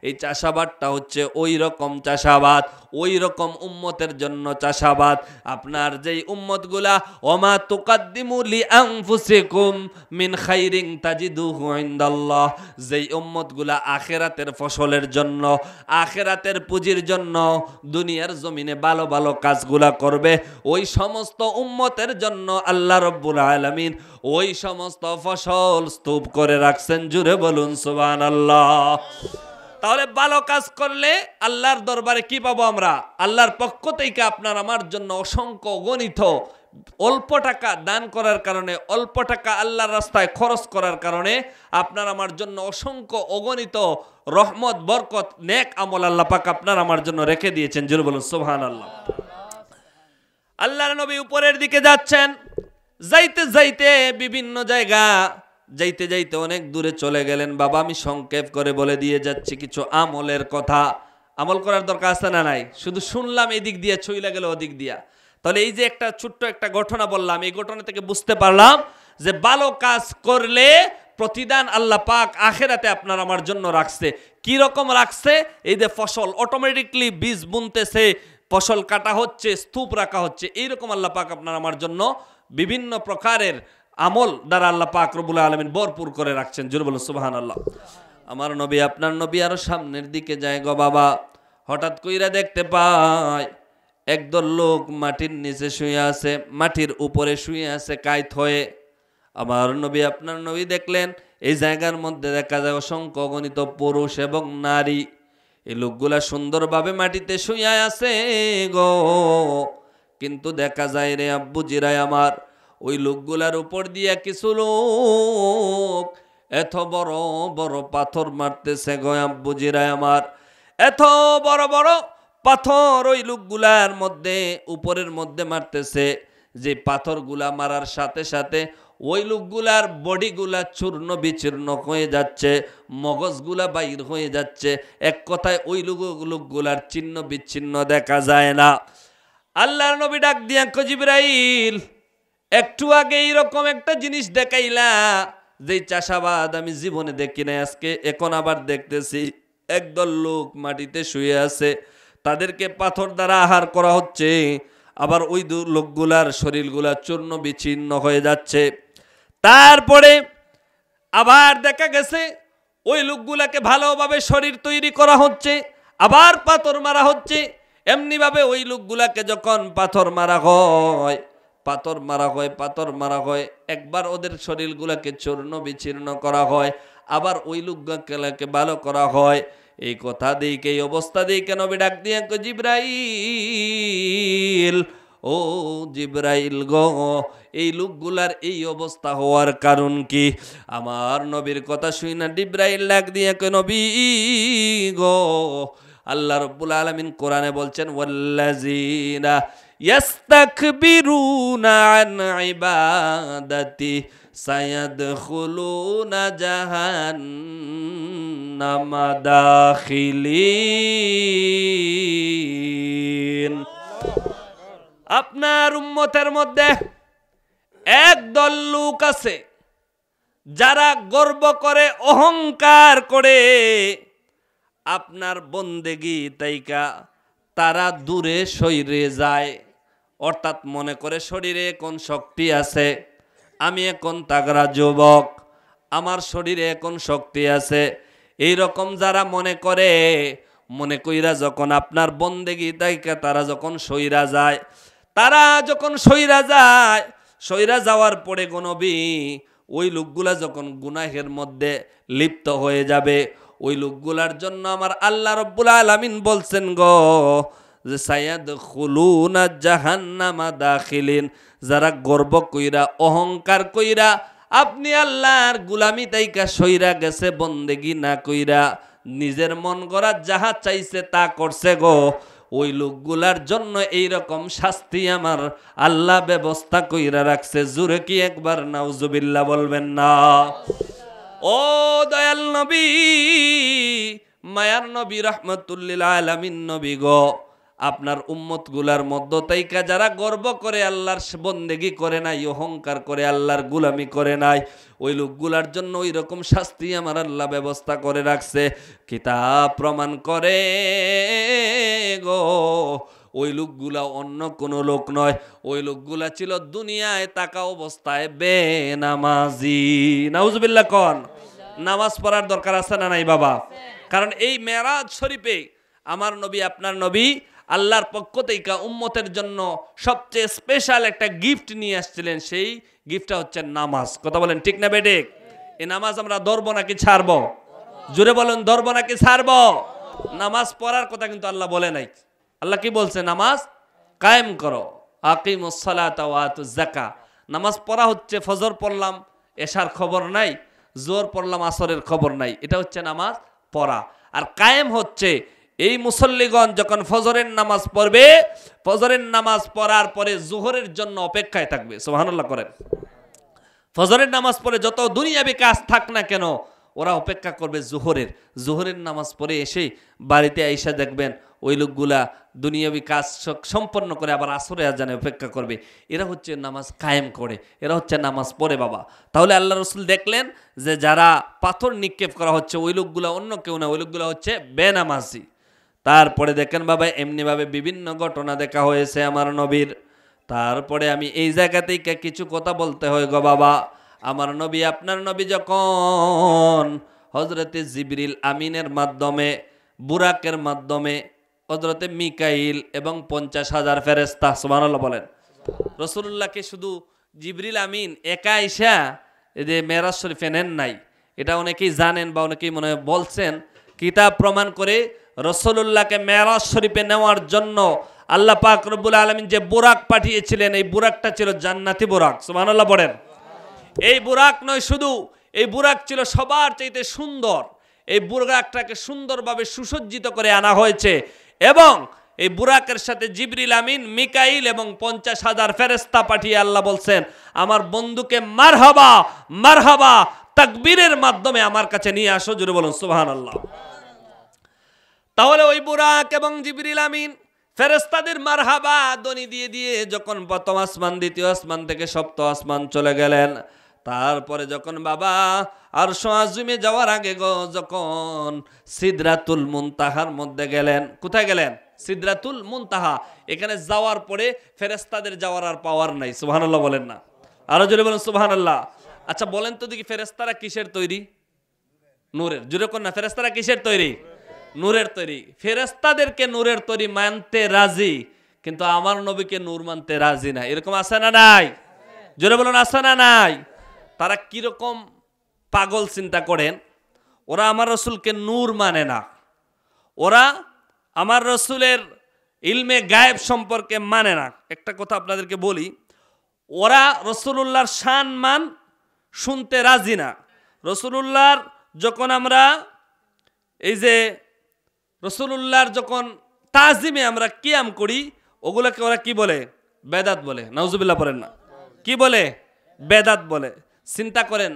এই চাষাবাদটা হচ্ছে ওই রকম চাষাবাদ, ওই রকম উম্মতের জন্য চাষাবাদ। আপনার যেই উম্মতগুলা ওমা তুকাদ্দিমু লিআনফুসিকুম মিন খাইরিন তাজিদুহু ইনদাল্লাহ, যেই উম্মতগুলা আখিরাতের ফসলের জন্য, আখিরাতের পুঁজির জন্য দুনিয়ার জমিনে ভালো ভালো কাজগুলা করবে, ওই সমস্ত উম্মতের জন্য আল্লাহ রাব্বুল আলামিন ওই সমস্ত ফসল স্তূপ করে রাখছেন। জুড়ে বলুন সুবহানাল্লাহ। তাহলে ভালো কাজ করলে আল্লাহর দরবারে কি পাবো আমরা? আল্লাহর পক্ষ থেকে আপনার আমার জন্য অসংখ্য গণিত অল্প টাকা দান করার কারণে, অল্প টাকা আল্লাহর রাস্তায় খরচ করার কারণে আপনার আমার জন্য অসংখ্য অগণিত রহমত, বরকত, নেক আমল আল্লাহ পাক আপনার আমার জন্য রেখে দিয়েছেন। জোরে বলুন সুবহানাল্লাহ। আল্লাহর নবী উপরের দিকে যাচ্ছেন, যাইতে যাইতে বিভিন্ন জায়গা, যাইতে যাইতে অনেক দূরে চলে গেলেন। বাবা আমি সংক্ষেপ করে বলে দিয়ে যাচ্ছি কিছু আমলের কথা। আমল করার দরকার আছে না নাই? শুধু শুনলাম এদিক দিয়ে ছইলা গেল ওদিক দিয়া। তাহলে এই যে একটা ছোট্ট একটা ঘটনা বললাম, এই ঘটনা থেকে বুঝতে পারলাম যে ভালো কাজ করলে প্রতিদান আল্লাহ পাক আখিরাতে আপনার আমার জন্য রাখছে। কি রকম রাখছে? এই যে ফসল অটোমেটিকলি বীজ বুনতেছে, ফসল কাটা হচ্ছে, স্তূপ রাখা হচ্ছে, এইরকম আল্লাহ পাক আপনার আমার জন্য বিভিন্ন প্রকারের আমল দ্বারা আল্লাহ পাক রব্বুল আলামিন ভরপুর করে রাখছেন। জোরে বলুন সুবহানাল্লাহ। আমার নবী আপনার নবী আরো সামনের দিকে যায় গো বাবা। হঠাৎ কইরা দেখতে পায় একদল লোক মাটির নিচে শুয়ে আছে, মাটির উপরে শুয়ে আছে কায়ত হয়ে। আমার নবী আপনার নবী দেখলেন এই জায়গার মধ্যে দেখা যায় অসংখ্য গণিত পুরুষ এবং নারী। এই লোকগুলা সুন্দরভাবে মাটিতে শুয়ে আছে গো। কিন্তু দেখা যায় রে আব্বু জিরাই আমার, ওই লোকগুলার উপর দিয়া কিছু লোক এত বড় বড় পাথর মারতেছে গো আব্বু জিরাই আমার। এত বড় বড় পাথর ওই লোকগুলার মধ্যে উপরের মধ্যে মারতেছে, যে পাথরগুলা মারার সাথে সাথে ওই লোকগুলার বডিগুলা চূর্ণ বিচূর্ণ হয়ে যাচ্ছে, মগজগুলা বাইর হয়ে যাচ্ছে। এক কথায় ওই লোকগুলার চিহ্ন বিচ্ছিন্ন দেখা যায় না। আল্লাহর নবী ডাক দিয়া কয়, জিবরাইল, একটু আগে এইরকম একটা জিনিস দেখাইলা, যেই চাষাবাদ আমি জীবনে দেখি নাই, আজকে এখন আবার দেখতেছি। একদল লোক মাটিতে শুয়ে আছে, তাদেরকে পাথর দ্বারা আহার করা হচ্ছে, আবার ওই লোকগুলার শরীরগুলা চূর্ণ বিচ্ছিন্ন হয়ে যাচ্ছে। তারপরে আবার দেখা গেছে ওই লোকগুলাকে ভালোভাবে শরীর তৈরি করা হচ্ছে, আবার পাথর মারা হচ্ছে। এমনিভাবে ওই লোকগুলাকে যখন পাথর মারা হয়, পাথর মারা হয়, পাথর মারা হয়, একবার ওদের শরীরগুলাকে চূর্ণ বিচ্ছিন্ন করা হয়, আবার ওই লোকগুলাকে ভালো করা হয়। এই কথা দিকে, এই অবস্থা দিকে নবী ডাক দিয়ে কয়, জিবরাইল, ও জিবরাইল গো, এই লোকগুলার এই অবস্থা হওয়ার কারণ কি? আমার নবীর কথা শুই না জিবরাইল ডাক দিয়ে কয়, নবী গো, আল্লাহ রাব্বুল আলামিন কোরআনে বলছেন, ওয়াল্লাযিনা ইয়াস্তাকবিরুনা আন ইবাদাতি সায়াদখুলুনা জাহান্নামা দাখিলিন। আপনার উম্মতের মধ্যে একদল লোক আছে যারা গর্ব করে, অহংকার করে, আপনার বন্দেগি তাইকা তারা দূরে সইরে যায়। অর্থাৎ মনে করে শরীরে এখন শক্তি আছে, আমি এখন তাগড়া যুবক, আমার শরীরে এখন শক্তি আছে। এই রকম যারা মনে করে, মনে কইরা যখন আপনার বন্দেগি তাইকা তারা যখন সইরা যায়, তারা যখন সইরা যায়, সইরা যাওয়ার পরে গো নবী, ওই লোকগুলা যখন গুনাহের মধ্যে লিপ্ত হয়ে যাবে, ওই লোকগুলার জন্য আমার আল্লাহ রাব্বুল আলামিন বলছেন গো যে সায়াদখুলুনা জাহান্নামা দাখিলিন, যারা গর্ব কইরা অহংকার কইরা আপনি আল্লাহর গোলামি তাইকা সইরা গেছে, বন্দেগি না কইরা নিজের মন গড়া যাহা চাইছে তা করছে গো, ওই লোকগুলার জন্য এইরকম শাস্তি আমার আল্লাহ ব্যবস্থা কইরা রাখছে। জোরে কি একবার নাউজুবিল্লাহ বলবেন না? ও দয়াল নবী, মায়ার নবী, রাহমাতুল্লিল আলামিন নবী গো, আপনার উম্মত গুলার মধ্য তাইকা যারা গর্ব করে আল্লাহর বন্দেগি করে নাই, অহংকার করে আল্লাহর গোলামি করে নাই, ওই লোকগুলার জন্য ওই রকম শাস্তি আমার আল্লাহ ব্যবস্থা করে রাখছে। কিতাব প্রমাণ করে গো, ওই লোকগুলা অন্য কোনো লোক নয়, ওই লোকগুলা ছিল দুনিয়ায় থাকা অবস্থায় বেনামাজি। নাউজুবিল্লাহ কোন? নামাজ পড়ার দরকার আছে না নাই বাবা? কারণ এই মেরাজ শরীফে আমার নবী, আপনার নবী আল্লাহর পক্ষ থেকে উম্মতের জন্য সবচেয়ে স্পেশাল একটা গিফট নিয়ে আসছিলেন। সেই গিফটটা হচ্ছে নামাজ। কথা বলেন ঠিক না বেঠিক? এই নামাজ আমরা ধরবো নাকি ছাড়বো? জোরে বলেন, ধরবো নাকি ছাড়বো? নামাজ পড়ার কথা কিন্তু আল্লাহ বলে নাই। আল্লাহ কি বলছে? নামাজ কায়েম করো, আকিমুস সালাতা ওয়া আতুজ যাকাত। নামাজ পড়া হচ্ছে ফজর পড়লাম, এশার খবর নাই, জোহর পড়লাম, আসরের খবর নাই, এটা হচ্ছে নামাজ পড়া। আর কায়েম হচ্ছে এই মুসল্লিগণ যখন ফজরের নামাজ পড়বে, ফজরের নামাজ পড়ার পরে জোহরের জন্য অপেক্ষায় থাকবে। সুবহানাল্লাহ করেন। ফজরের নামাজ পড়ে যত দুনিয়াবি কাজ থাক না কেন, ওরা অপেক্ষা করবে জোহরের। জোহরের নামাজ পড়ে এসে বাড়িতে আইসা দেখবেন ওই লোকগুলা দুনিয়াবি কাজ সম্পন্ন করে আবার আসরে আজানে অপেক্ষা করবে। এরা হচ্ছে নামাজ কায়েম করে, এরা হচ্ছে নামাজ পড়ে বাবা। তাহলে আল্লাহ রসুল দেখলেন যে যারা পাথর নিক্ষেপ করা হচ্ছে ওই লোকগুলা অন্য কেউ না, ওই লোকগুলা হচ্ছে বেনামাজি। তারপরে দেখেন বাবা, এমনিভাবে বিভিন্ন ঘটনা দেখা হয়েছে আমার নবীর। তারপরে আমি এই জায়গা থেকে কিছু কথা বলতে হয় গো বাবা। আমার নবী, আপনার নবী যখন হজরতে জিবরিল আমিনের মাধ্যমে, বুরাকের মাধ্যমে হজরতে মিকাইল এবং 50,000 ফেরেশতা, সুবহানাল্লাহ বলেন, রাসূলুল্লাহকে শুধু জিবরিল আমিন একা আইসা এই যে মেরাজ শরীফে নেন নাই, এটা অনেকেই জানেন বা অনেকেই মনে হয় বলছেন। কিতাব প্রমাণ করে রাসূলুল্লাহকে মেরাজ শরীফে নেওয়ার জন্য আল্লাহ পাক রব্বুল আলামিন যে বুরাক পাঠিয়েছিলেন, এই বুরাকটা ছিল জান্নাতি বুরাক। সুবহানাল্লাহ বলেন। এই বুরাক নয় শুধু, এই বুরাক ছিল সবার চাইতে সুন্দর। এই বুরাকটাকে সুন্দরভাবে সুসজ্জিত করে আনা হয়েছে এবং এই বুরাকের সাথে জিবরিল আমিন, মিকাইল এবং 50,000 ফেরেশতা পাঠিয়ে আল্লাহ বলছেন, আমার বন্ধুকে মারহাবা মারহাবা তাকবীরের মাধ্যমে আমার কাছে নিয়ে আসো। জোরে বলুন সুবহানাল্লাহ। তাহলে ওই বুরাক এবং জিবরিল আমিন ফেরেশতাদের মারহাবা ধ্বনি দিয়ে দিয়ে যখন প্রথম আসমান, দ্বিতীয় আসমান থেকে সপ্তম আসমান চলে গেলেন, তারপরে যখন বাবা আরশ আযিমে যাওয়ার আগে গো, যখন সিদরাতুল মুনতাহার মধ্যে গেলেন, কোথায় গেলেন? সিদরাতুল মুনতাহা। এখানে যাওয়ার পরে ফেরেশতাদের যাওয়ার আর পাওয়ার নাই। সুবহানাল্লাহ বলেন না? আরো জোরে বলেন সুবহানাল্লাহ। আচ্ছা বলেন তো দেখি, ফেরেশতারা কিসের তৈরি? নূরের। জোরে কোন না, ফেরেশতারা কিসের তৈরি? নূরের তৈরি। ফেরেশতাদেরকে নূরের তৈরি মানতে রাজি, কিন্তু আমার নবীকে নূর মানতে রাজি না। এরকম আছে না নাই? জোরে বলুন, আছে না নাই? তারা কিরকম পাগল চিন্তা করেন, ওরা আমার রসুলকে নূর মানে না, ওরা আমার রসুলের ইলমে গায়েব সম্পর্কে মানে না। একটা কথা আপনাদেরকে বলি, ওরা রসুলুল্লাহর শান মান শুনতে রাজি না। রসুলুল্লাহর যখন আমরা এই যে রসুলুল্লাহর যখন তাজিমে আমরা কিয়াম করি, ওগুলোকে ওরা কি বলে? বেদাত বলে। নাউজুবিল্লাহ পড়েন না? কি বলে? বেদাত বলে। চিন্তা করেন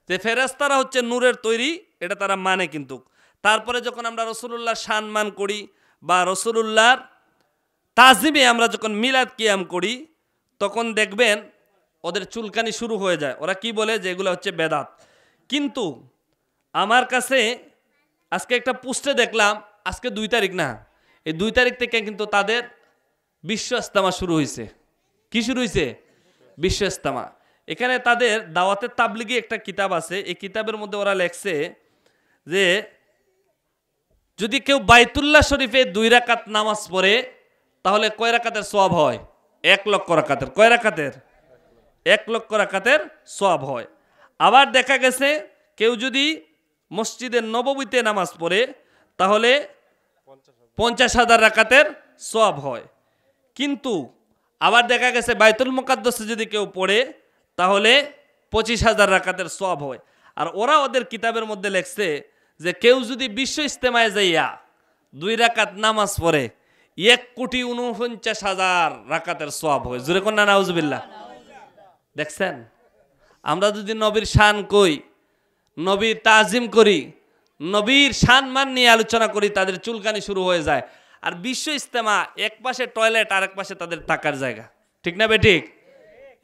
যে ফেরেশতারা হচ্ছে নূরের তৈরি, এটা তারা মানে। কিন্তু তারপরে যখন আমরা রসুলুল্লাহর সম্মান করি বা রসুলুল্লাহর তাজিমে আমরা যখন মিলাদ কিয়াম করি, তখন দেখবেন ওদের চুলকানি শুরু হয়ে যায়। ওরা কি বলে? যে এগুলো হচ্ছে বেদাত। কিন্তু আমার কাছে আজকে একটা পোস্টে দেখলাম, আজকে 2 তারিখ না, এই 2 তারিখ থেকে কিন্তু তাদের বিশ্ব ইজতেমা শুরু হয়েছে। কি শুরু হয়েছে? বিশ্ব ইজতেমা। এখানে তাদের দাওয়াতের তাবলিগি একটা কিতাব আছে, এই কিতাবের মধ্যে ওরা লেখছে যে যদি কেউ বাইতুল্লাহ শরীফে 2 রাকাত নামাজ পড়ে, তাহলে কয় রাকাতের সওয়াব হয়? 1 লক্ষ রাকাতের। কয় রাকাতের? 1 লক্ষ রাকাতের সওয়াব হয়। আবার দেখা গেছে কেউ যদি মসজিদের নববীতে নামাজ পড়ে তাহলে 50,000 রাকাতের সওয়াব হয়। কিন্তু আবার দেখা গেছে বাইতুল মুকাদ্দাসে যদি কেউ পড়ে তাহলে 25,000 রাকাতের সওয়াব হয়। আর ওরা ওদের কিতাবের মধ্যে লেখছে যে কেউ যদি বিশ্ব ইজতেমায় যাইয়া 2 রাকাত নামাজ পড়ে 1,49,000 রাকাতের সওয়াব হয়। জোরে কোন না নাউজুবিল্লাহ। দেখছেন, আমরা যদি নবীর শান কই, নবীর তাজিম করি, নবীর সম্মান নিয়ে আলোচনা করি, তাদের চুলকানি শুরু হয়ে যায়। আর বিশ্ব ইজতেমা এক পাশে টয়লেট আর এক পাশে তাদের থাকার জায়গা, ঠিক না বেঠিক?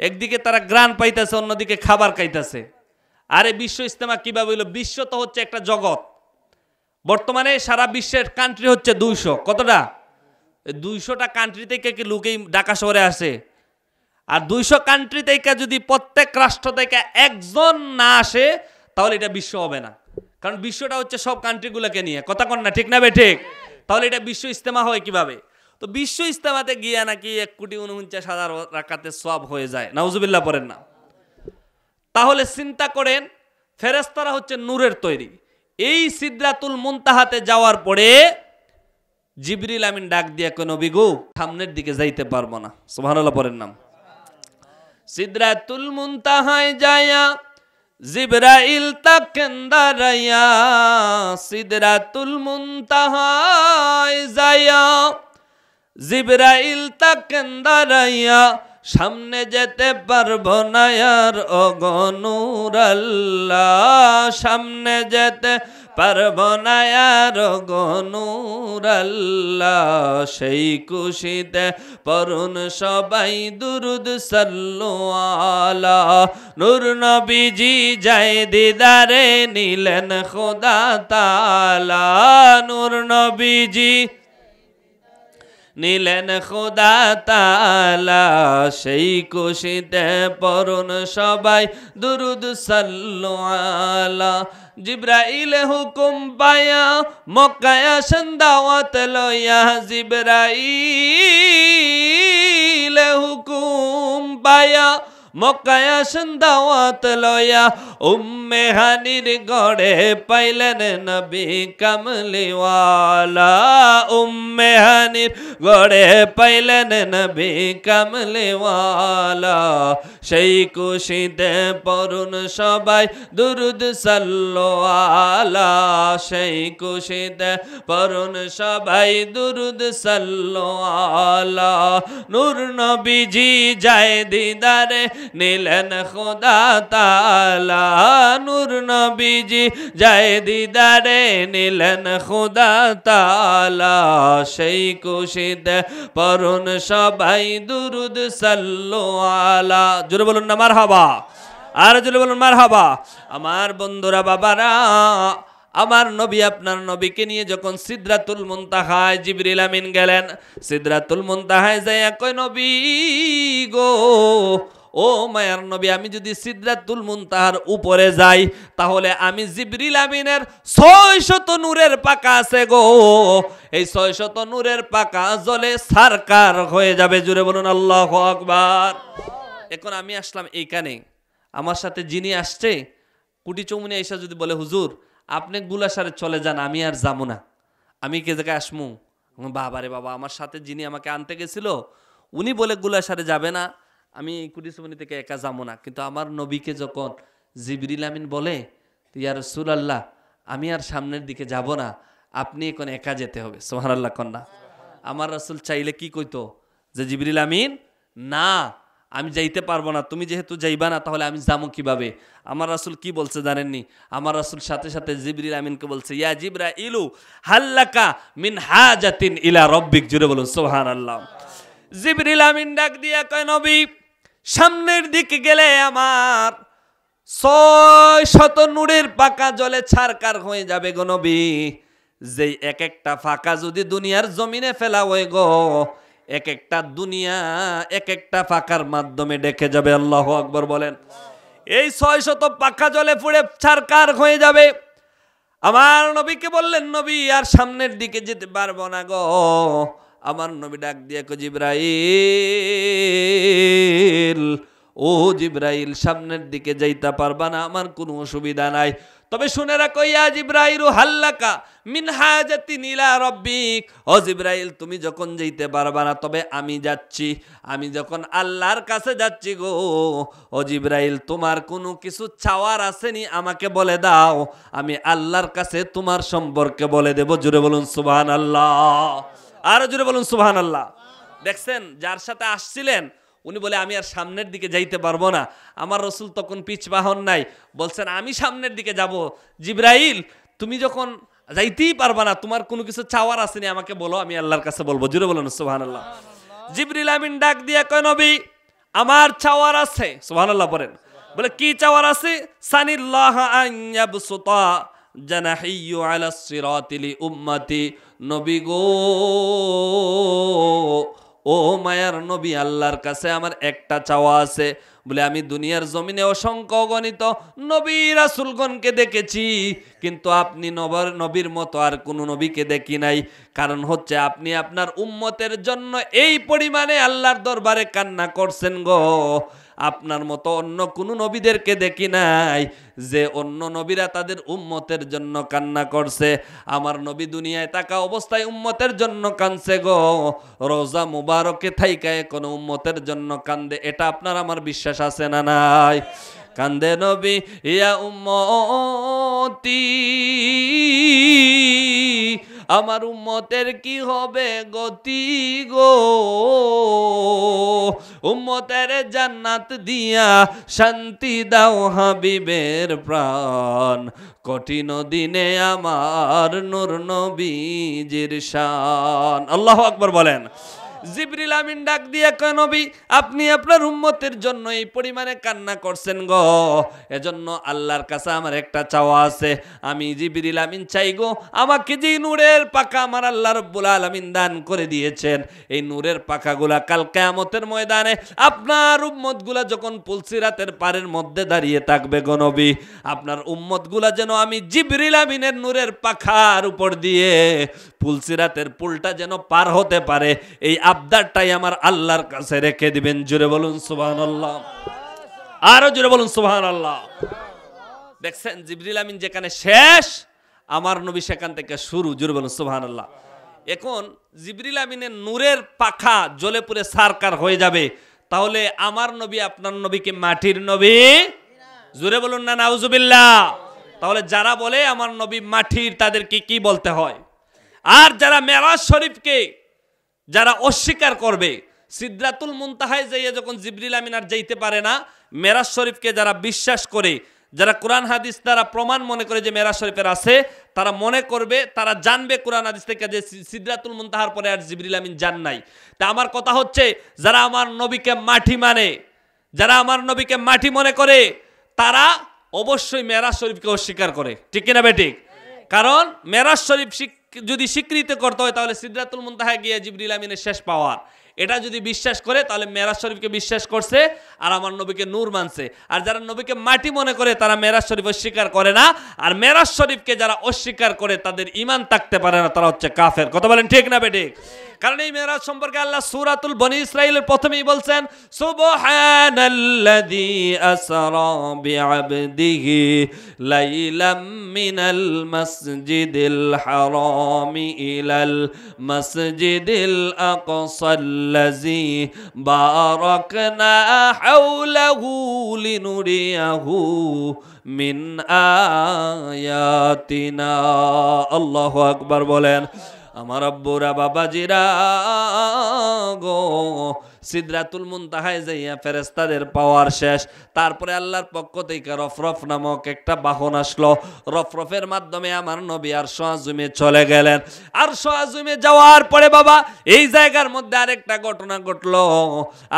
একদিকে তারা গ্রান পাইতেছে, অন্যদিকে খাবার খাইতেছে। আরে বিশ্ব ইজতেমা কিভাবে হইল? বিশ্ব তো হচ্ছে একটা জগৎ। বর্তমানে সারা বিশ্বের কান্ট্রি হচ্ছে 200। কতটা? 200টা কান্ট্রি থেকে কি লোকেই ঢাকা শহরে আসে? আর 200 কান্ট্রি থেকে যদি প্রত্যেক রাষ্ট্র থেকে একজন না আসে তাহলে এটা বিশ্ব হবে না। কারণ বিশ্বটা হচ্ছে সব কান্ট্রিগুলোকে নিয়ে, কথা কন না, ঠিক না বেঠিক? তাহলে এটা বিশ্ব ইজতেমা হয় কিভাবে? তো বিশ্ব ইজতেমাতে গিয়া নাকি 1,49,000 রাকাতের সওয়াব হয়ে যায়। নাউজুবিল্লাহ পড়েন না। তাহলে চিন্তা করেন, ফেরেশতারা হচ্ছে নূরের তৈরি। এই সিদরাতুল মুনতাহাতে যাওয়ার পরে জিবরিল আমিন ডাক দিয়া কয়, নবী গো, সামনের দিকে যাইতে পারবো না। সুবহানাল্লাহ পড়েন না। সিদরাতুল মুনতাহায় যায়া জিবরাইল তাকেন দাঁড়াইয়া, সিদরাতুল মুনতাহায় যায়া জিবরাইল তাকেন দাঁড়াইয়া, সামনে যেতে পারবো না আর ওগো নূর আল্লাহ, সামনে যেতে পারবো না আর ওগো নূর আল্লাহ। সেই খুশিতে পড়ুন সবাই দুরুদ সাল্লু আলা নূর নবীজি, যায় দিদারে নিলেন খোদা তাআলা, নূর নবীজি নিলেন খোদা তাআলা। সেই খুশিতে পড়ুন সবাই দুরুদ সাল্লু আলা। জিবরাইল হুকুম পায়া মক্কায় আসেন দাওয়াত লইয়া, জিবরাইল হুকুম পায়া মক্কায় আসেন দাওয়াত লইয়া, উম্মে হানির গড়ে পাইলেন নবী কামলিওয়ালা, উম্মে হানির গড়ে পাইলেন নবী কামলিওয়ালা। সেই খুশিতে পড়ুন সবাই দুরুদ সাল্লু আলা, সেই খুশিতে পড়ুন সবাই দুরুদ সাল্লু আলা। নূর নবীজি যায় দিদারে নিলেন খোদা তাআলা, নূর নবীজি যায় দিদারে নিলেন খোদা তাআলা। সেই খুশিতে পড়ুন সবাই দুরুদ সাল্লু আলা। জোরে বলুন না মারহাবা, আর জোরে বলুন মারহাবা। আমার বন্ধুরা, বাবারা, আমার নবী আপনার নবীকে নিয়ে যখন সিদরাতুল মুনতাহায় জিবরিল আমিন গেলেন, সিদরাতুল মুনতাহায় যাইয়া কয়, নবী গো, ও মায়ার নবী, আমি যদি সিদরাতুল মুনতাহার উপরে যাই তাহলে আমি জিবরিল আমিনের 600 নূরের পাকা আছে গো, এই 600 নূরের পাকা জ্বলে সারকার হয়ে যাবে। জুড়ে বলুন আল্লাহু আকবার। এখন আমি আসলাম এইখানে, আমার সাথে যিনি আসছে কুটি চৌমুনি এসে যদি বলে, হুজুর আপনি গুলাসারে চলে যান, আমি আর যাবো না, আমি কে জায়গায় আসমু? বাবা রে বাবা, আমার সাথে যিনি আমাকে আনতে গেছিল উনি বলে গুলাসারে যাবে না, আমি কুটি চৌমুনি থেকে একা যাবো না। কিন্তু আমার নবীকে যখন জিবরিল আমিন বলে, ইয়া রাসূলুল্লাহ আমি আর সামনের দিকে যাব না, আপনি এখন একা যেতে হবে। সুবহানাল্লাহ কন্যা। আমার রাসূল চাইলে কি কইতো যে, জিবরিল আমিন না, আমি যাইতে পারবো না, তুমি যেহেতু যাইবা না তাহলে আমি যাবো কিভাবে? আমার রাসূল কি বলছে জানেননি? আমার রাসূল সাথে সাথে জিবরিল আমিনকে বলছে, ইয়া জিবরাইলু হাল্লাকা মিন হাজাতিন ইলা রাব্বিক। জুড়ে বলুন সুবহানাল্লাহ। জিবরিল আমিন ডাক দিয়া কয়, নবী সামনের দিকে গেলে আমার 600 নূরের পাকা জলে ছারকার হয়ে যাবে গো নবী। যেই এক একটা ফাঁকা যদি দুনিয়ার জমিনে ফেলা হয় গো, এক একটা দুনিয়া এক একটা ফাঁকার মাধ্যমে ডেকে যাবে। আল্লাহু আকবার বলেন। এই 600 পাকা জলে পুড়ে ছারকার হয়ে যাবে। আমার নবীকে বললেন, নবী আর সামনের দিকে যেতে পারবো না গো। আমার নবী ডাক দিয়ে কয়, জিবরাইল ও জিব্রাইল সামনের দিকে যাইতে পারবা না, আমার কোনো অসুবিধা নাই। তবে শুনে রাখো ইয়া জিব্রাইলু হাল্লাকা মিন হাজাতিন ইলা রাব্বিক, ও জিব্রাইল তুমি যখন যাইতে পারবা না তবে আমি যাচ্ছি, আমি যখন আল্লাহর কাছে যাচ্ছি গো ও জিব্রাইল তোমার কোনো কিছু চাওয়ার আসেনি আমাকে বলে দাও, আমি আল্লাহর কাছে তোমার সম্পর্কে বলে দেব। জুড়ে বলুন সুবহানাল্লাহ, আরো জুড়ে বলুন সুবহানাল্লাহ। দেখছেন যার সাথে আসছিলেন উনি বলে আমি আর সামনের দিকে যাইতে পারবো না, আমার রসুল তখন পিছপা হন নাই, বলছেন আমি সামনের দিকে যাব। জিব্রাইল তুমি যখন যাইতেই পারবা না, তোমার কোনো কিছু চাওয়ার আসেনি আমাকে বলো, আমি আল্লাহর কাছে বলবো। জুড়ে বলুন সুবহানাল্লাহ। জিবরিল আমিন ডাক দিয়া কয় নবী আমার চাওয়ার আছে। সুবহানাল্লাহ পড়েন। বলে কি চাওয়ার আছে? সানিল্লাহ আন ইয়াবসুতা জানাহিয়ু আলাস সিরাতি লি উম্মতি। নবী গো, ও মায়ার নবী, আল্লাহর কাছে আমার একটা চাওয়া আছে। বলে আমি দুনিয়ার জমিনে অসংখ্য গণিত নবী রাসূলগণকে দেখেছি, কিন্তু আপনি নবীর মতো আর কোনো নবীকে দেখি নাই। কারণ হচ্ছে আপনি আপনার উম্মতের জন্য এই পরিমাণে আল্লাহর দরবারে কান্না করছেন গো, আপনার মতো অন্য কোনো নবীদেরকে দেখি নাই যে অন্য নবীরা তাদের উম্মতের জন্য কান্না করছে। আমার নবী দুনিয়ায় থাকা অবস্থায় উম্মতের জন্য কাঁদছে গো, রোজা মুবারকে থাইকায় কোনো উম্মতের জন্য কান্দে, এটা আপনার আমার বিশ্বাস আছে না নাই? কান্দে নবী ইয়া উম্মতি, আমার উম্মতের কি হবে গতি গো, উম্মতের জান্নাত দিয়া শান্তি দাও হাবিবের প্রাণ, কঠিন দিনে আমার নূর নবীজির শান। আল্লাহু আকবার বলেন। জিবরিল আমিন ডাক দিয়া কয় নবী আপনি আপনার উম্মতের জন্য এই পরিমাণে কান্না করছেন গো, এজন্য আল্লাহর কাছে আমার একটা চাওয়া আছে। আমি জিবরিল আমিন চাই গো, আমাকে যে নূরের পাখা আমার আল্লাহ রাব্বুল আলামিন দান করে দিয়েছেন, এই নূরের পাখাগুলা কাল কিয়ামতের ময়দানে আপনার উম্মতগুলা যখন পুলসিরাতের পারের মধ্যে দাঁড়িয়ে থাকবে গো নবী, আপনার উম্মতগুলা যেন আমি জিবরিল আমিনের নূরের পাখার উপর দিয়ে পুলসিরাতের পুলটা যেন পার হতে পারে, এই আবদারটাই আমার আল্লাহর কাছে রেখে দিবেন। জুড়ে বলুন সুবহানাল্লাহ, আরো জুড়ে বলুন সুবহানাল্লাহ। দেখছেন জিবরিল আমিন যেখানে শেষ, আমার নবী সেখান থেকে শুরু। জুড়ে বলুন সুবহানাল্লাহ। এখন জিবরিল আমিনের নূরের পাখা জ্বলে পুড়ে সারকার হয়ে যাবে, তাহলে আমার নবী আপনার নবীকে মাটির নবী? জুড়ে বলুন না নাউজুবিল্লাহ। তাহলে যারা বলে আমার নবী মাটির, তাদেরকে কি বলতে হয়? আর যারা মেরাজ শরীফকে যারা অস্বীকার করবে, সিদরাতুল মুনতাহায় যাইয়া যখন জিবরিল আমিন আর যাইতে পারে না, মেরাজ শরীফকে যারা বিশ্বাস করে, যারা কোরআন হাদিস দ্বারা প্রমাণ মনে করে যে মেরাজ শরীফের আছে, তারা মনে করবে, তারা জানবে কোরআন হাদিস থেকে যে সিদরাতুল মুনতাহার পরে আর জিবরিল আমিন যান নাই। তা আমার কথা হচ্ছে যারা আমার নবীকে মাটি মানে, যারা আমার নবীকে মাটি মনে করে, তারা অবশ্যই মেরাজ শরীফকে অস্বীকার করে। ঠিক কিনা বেঠিক? কারণ মেরাজ শরীফ যদি স্বীকৃতি করতে হয় তাহলে সিদরাতুল মুনতাহায় গিয়ে জিবরিল আমিনের শেষ পাওয়ার, এটা যদি বিশ্বাস করে তাহলে মেরাজ শরীফকে বিশ্বাস করছে আর আমার নবীকে নূর মানছে। আর যারা নবীকে মাটি মনে করে তারা মেরাজ শরীফ অস্বীকার করে না, আর মেরাজ শরীফকে যারা অস্বীকার করে তাদের ঈমান থাকতে পারে না, তারা হচ্ছে কাফের। কথা বলেন ঠিক না বেঠিক? কারণ এই মেরাজ সম্পর্কে আল্লাহ সূরাতুল বনি ইসরাঈলের প্রথমেই বলছেন সুবহানাল্লাযী আসরা বিআবদিহি লাইলাম মিনাল মাসজিদিল হারামি ইলাল মাসজিদিল আকসাল্লাযী বারাকনা হাওলাহু লিনুরিয়াহু মিন আয়াতিনা। আল্লাহু আকবার বলেন। আমার আব্বুরা বাবাজিরা গো, সিদরাতুল মুনতাহায় যাইয়া ফেরেশতাদের পাওয়ার শেষ, তারপরে আল্লাহর পক্ষ থেকে রফরফ নামক একটা বাহন আসলো, রফরফের মাধ্যমে আমার নবী আরশ আযমে চলে গেলেন। আরশ আযমে যাওয়ার পরে বাবা এই জায়গার মধ্যে আরেকটা ঘটনা ঘটলো।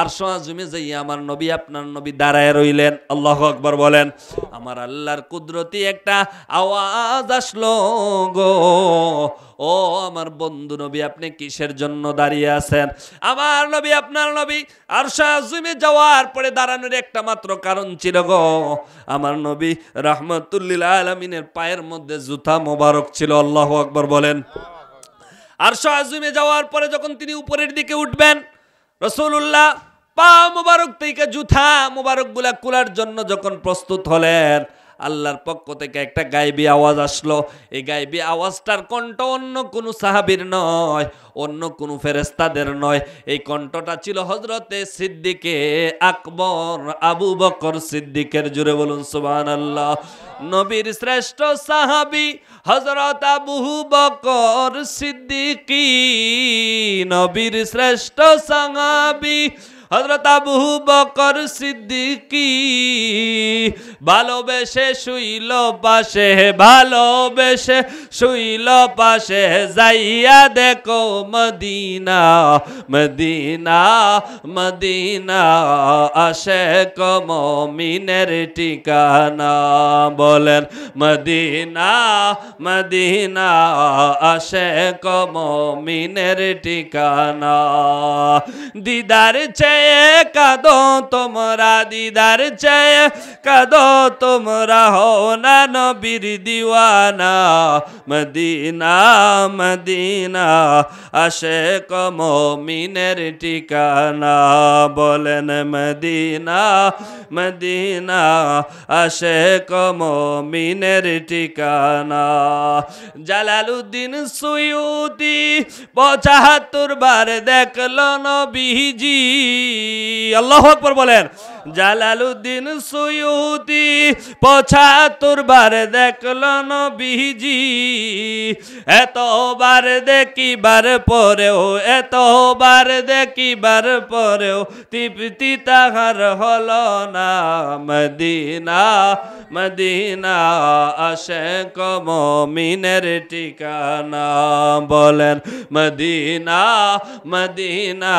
আরশ আযমে যাইয়া আমার নবী আপনার নবী দাঁড়ায় রইলেন। আল্লাহু আকবার বলেন। আমার আল্লাহর কুদরতি একটা আওয়াজ আসলো গো, ও আমার বন্ধু নবী আপনি কিসের জন্য দাঁড়িয়ে আছেন? আমার নবী আপনার নবী আরশ আযমে যাওয়ার পরে দাঁড়ানোর একটা মাত্র কারণ ছিল গো, আমার নবী রাহমাতুল লিল আলামিনের পায়ের মধ্যে জুতা মোবারক ছিল। আল্লাহু আকবার বলেন। আরশ আযমে যাওয়ার পরে যখন তিনি উপরের দিকে উঠবেন, রাসূলুল্লাহ পা মুবারক থেকে জুতা মুবারক গুলা খোলার জন্য যখন প্রস্তুত হলেন, আল্লাহর পক্ষ থেকে একটা গায়বী আওয়াজ আসলো। এই গায়বী আওয়াজটার কণ্ঠ অন্য কোনো সাহাবীর নয়, অন্য কোনো ফেরেশতাদের নয়। এই কণ্ঠটা ছিল হযরতে সিদ্দিকে আকবর আবু বকর সিদ্দিকের। জুড়ে বলুন সুবহানাল্লাহ। নবীর শ্রেষ্ঠ সাহাবী হযরত আবু বকর সিদ্দিকী, নবীর শ্রেষ্ঠ সাহাবী হযরত আবু বকর সিদ্দিকী। ভালোবেসে শুইল পাশে, ভালোবেসে শুইল পাশে, যাইয়া দেখো মদিনা মদিনা মদিনা, আশিক মুমিনের ঠিকানা। বলেন মদিনা মদিনা, আশিক মুমিনের ঠিকানা। দিদার চেয়ে কাঁদো তোমরা, দিদার চেয়ে কাঁদো তোমরা, হো না নবীর দিওয়ানা। মদিনা মদিনা, আশিক মুমিনের ঠিকানা। বলেন মদিনা মদিনা, আশিক মুমিনের ঠিকানা। জালালউদ্দিন সুয়ুতি ৭৫ বার দেখলো নবীজি। আল্লাহু আকবার বলেন। জালালউদ্দিন সুয়ুতি ৭৫ বার দেখলো নবীজি। এতবার দেখিবার পরেও, এতবার দেখিবার পরেও তৃপ্তি তাহার হলো না। মদিনা মদিনা, আশিক মুমিনের ঠিকানা। বলেন মদিনা মদিনা,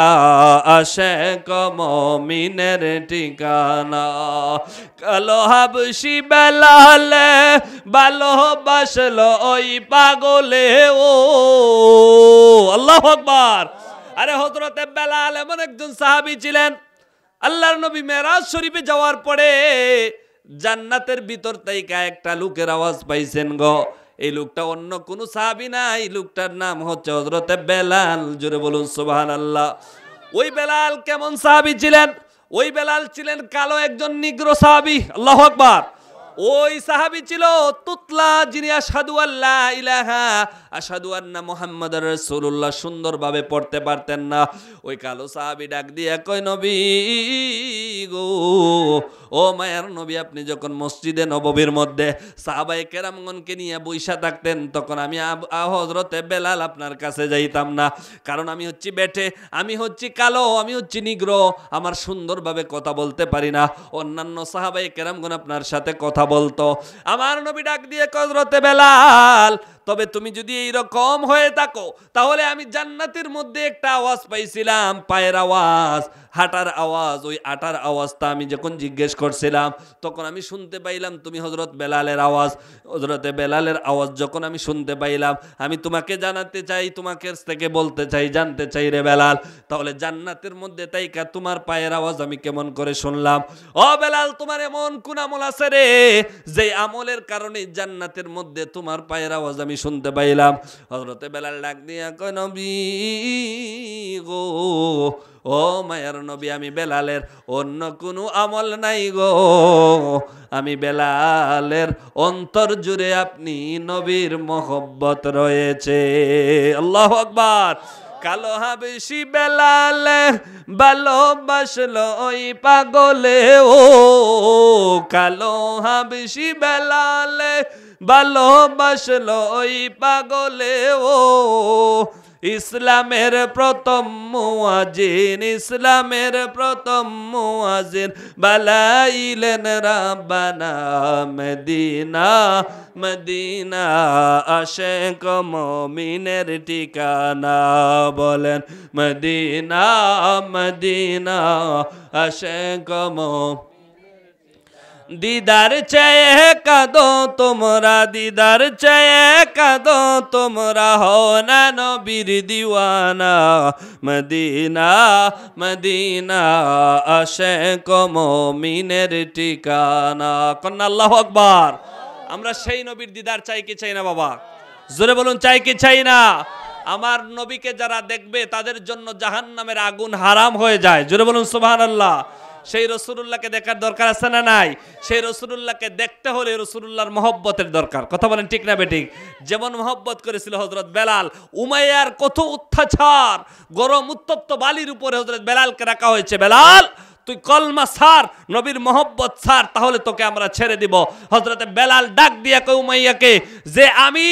আশিক মুমিনের ঠিকানা। কালো হাবশি বেলালে ভালোবাসলো ওই পাগলে। ও আল্লাহু আকবার। আরে হযরতে বেলাল এমন একজন সাহাবী ছিলেন, আল্লাহর নবী মেরাজ শরীফে যাওয়ার পরে জান্নাতের ভিতর থেকে একটা লোকের আওয়াজ পাইছেন গো। এই লোকটা অন্য কোনো সাহাবী না, এই লোকটার নাম হচ্ছে হযরতে বেলাল। জোরে বলুন সুবহানাল্লাহ। ওই বেলাল কেমন সাহাবী ছিলেন? ওই বেলাল ছিলেন কালো একজন নিগ্রো সাহাবী। আল্লাহু আকবার। ওই সাহাবী ছিল তুতলা, যিনি আশহাদু আল্লা ইলাহা আশহাদু আন্না মুহাম্মাদুর রাসূলুল্লাহ সুন্দরভাবে পড়তে পারতেন না। ওই কালো সাহাবী ডাক দিয়ে কয়, নবী গো, ও মায়ার নবী, আপনি যখন মসজিদে নববীর মধ্যে সাহাবায়ে কেরামগণকে নিয়ে বইসা থাকতেন, তখন আমি হযরতে বেলাল আপনার কাছে যাইতাম না। কারণ আমি হচ্ছি বেটে, আমি হচ্ছি কালো, আমি হচ্ছি নিগ্রো, আমার সুন্দরভাবে কথা বলতে পারি না। অন্যান্য সাহাবায়ে কেরামগণ আপনার সাথে কথা বলতো। আমার নবী ডাক দিয়ে হযরতে বেলাল, তবে তুমি যদি এইরকম হয়ে থাকো, তাহলে আমি জান্নাতের মধ্যে একটা আওয়াজ পাইছিলাম, পায়ের আওয়াজ, হাঁটার আওয়াজ। ওই হাঁটার আওয়াজটা আমি যখন জিজ্ঞেস করছিলাম, তখন আমি শুনতে পাইলাম তুমি হযরত বেলালের আওয়াজ। হযরতে বেলালের আওয়াজ যখন আমি শুনতে পাইলাম, আমি তোমাকে জানাতে চাই, তোমাকে থেকে বলতে চাই, জানতে চাই রে বেলাল, তাহলে জান্নাতের মধ্যে তাইকা তোমার পায়ের আওয়াজ আমি কেমন করে শুনলাম? ও বেলাল, তোমার এমন কোন আমল আছে রে, যে আমলের কারণে জান্নাতের মধ্যে তোমার পায়ের আওয়াজ আমি শুনতে পাইলাম? হযরতে বেলাল ডাক দিয়া কয়, নবী গো, ও মায়ার নবী, আমি বেলালের অন্য কোনো আমল নাই গো, আমি বেলালের অন্তর জুড়ে আপনি নবীর মহব্বত রয়েছে। আল্লাহু আকবার। কালো হাবশি বেলালে ভালোবাসলো ওই পাগলে। ও কালো হাবশি বেলালে ভালোবাসলো ওই পাগলে। ও ইসলামের প্রথম মুয়াজ্জিন, ইসলামের প্রথম মুয়াজ্জিন বালাইলেন রাব্বানা মদিনা মদিনা, আশিক মুমিনের ঠিকানা। বলেন মদিনা মদিনা, আশিক মুমিনের। দিদার চেয়ে কাঁদো তোমরা, দিদার চেয়ে কাঁদো তোমরা, হো না নবীর দিওয়ানা। মদিনা মদিনা, আশিক মুমিনের ঠিকানা। কন্যা আল্লাহু আকবার। আমরা সেই নবীর দিদার চাই কি চাই না বাবা? জোরে বলুন, চাই কি চাই না? আমার নবীকে যারা দেখবে তাদের জন্য জাহান্নামের আগুন হারাম হয়ে যায়। জোরে বলুন সুবহানাল্লাহ। সেই রাসূলুল্লাহকে দেখার দরকার আছে না নাই? সেই রাসূলুল্লাহকে দেখতে হলে রাসূলুল্লাহর মহব্বতের দরকার। কথা বলেন ঠিক না বেঠিক? যেমন মহব্বত করেছিল হযরত বেলাল, উমাইয়ার কত অত্যাচার, গরম উত্তপ্ত বালির উপরে হযরত বেলালকে রাখা হয়েছে, বেলাল তুই কলমা ছাড়, নবীর মহব্বত ছাড়, তাহলে তোকে আমরা ছেড়ে দিব। হযরতে বেলাল ডাক দিয়া কয় উমাইয়াকে যে আমি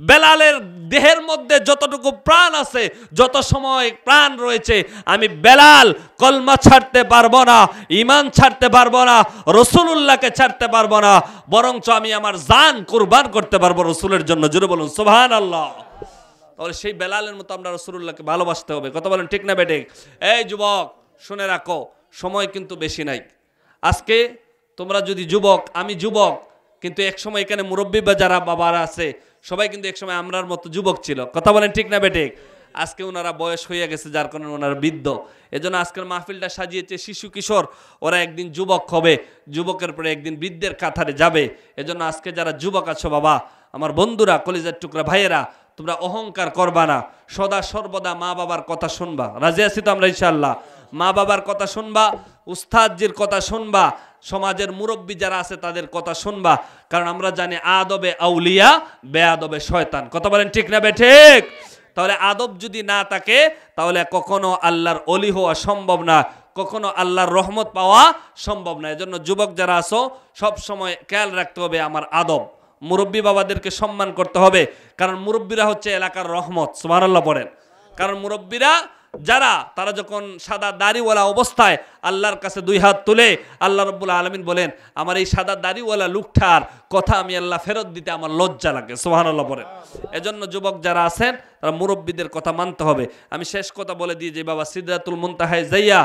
বেলালের দেহের মধ্যে যতটুকু প্রাণ আছে, যত সময় প্রাণ রয়েছে, আমি বেলাল কলমা ছাড়তে পারবো না, ঈমান ছাড়তে পারবো না, রাসূলুল্লাহকে ছাড়তে পারবো না, বরঞ্চ আমি আমার জান কুরবান করতে পারবো রাসূলের জন্য। জোরে বলুন সুবহানাল্লাহ। তাহলে সেই বেলালের মতো আমরা রাসূলুল্লাহকে ভালোবাসতে হবে। কথা বলেন ঠিক না বেঠিক? এই যুবক শুনে রাখো, সময় কিন্তু বেশি নাই। আজকে তোমরা যদি যুবক, আমি যুবক, কিন্তু এক সময় এখানে মুরব্বী বা যারা বাবারা আছে সবাই কিন্তু এক সময় আমরার মতো যুবক ছিল। কথা বলেন ঠিক না বেঠিক? আজকে ওনারা বয়স হয়ে গেছে, যার কারণে ওনারা বৃদ্ধ। এজন্য আজকের মাহফিলটা সাজিয়েছে শিশু কিশোর, ওরা একদিন যুবক হবে, যুবকের পরে একদিন বৃদ্ধের কাতারে যাবে। এজন্য আজকে যারা যুবক আছো বাবা, আমার বন্ধুরা, কলিজার টুকরা ভাইয়েরা, তোমরা অহংকার করবা না, সদা সর্বদা মা বাবার কথা শুনবা। রাজি আছি তো আমরা ইনশাআল্লাহ? মা বাবার কথা শুনবা, উস্তাদজির কথা শুনবা, সমাজের মুরব্বী যারা আছে তাদের কথা শুনবা, কারণ আমরা জানি আদবে আউলিয়া বেআদবে শয়তান। কথা বলেন ঠিক না বেঠিক? তাহলে আদব যদি না থাকে তাহলে কখনো আল্লাহর ওলি হওয়া সম্ভব না, কখনো আল্লাহর রহমত পাওয়া সম্ভব না। এজন্য যুবক যারা আছো সব সময় খেয়াল রাখতে হবে আমার আদব, মুরব্বী বাবাদেরকে সম্মান করতে হবে, কারণ মুরব্বীরা হচ্ছে এলাকার রহমত। সুবহানাল্লাহ পড়েন। কারণ মুরব্বীরা যারা, তারা যখন সাদা দাড়িওয়ালা অবস্থায় আল্লাহর কাছে দুই হাত তুলে, আল্লাহ রাব্বুল আলামিন বলেন আমার এই সাদা দাড়িওয়ালা লোকটার কথা আমি আল্লাহ ফেরত দিতে আমার লজ্জা লাগে। সুবহানাল্লাহ পড়েন। এজন্য যুবক যারা আছেন তারা মুরব্বীদের কথা মানতে হবে। আমি শেষ কথা বলে দিয়ে যে বাবা, সিদরাতুল মুনতাহায় যাইয়া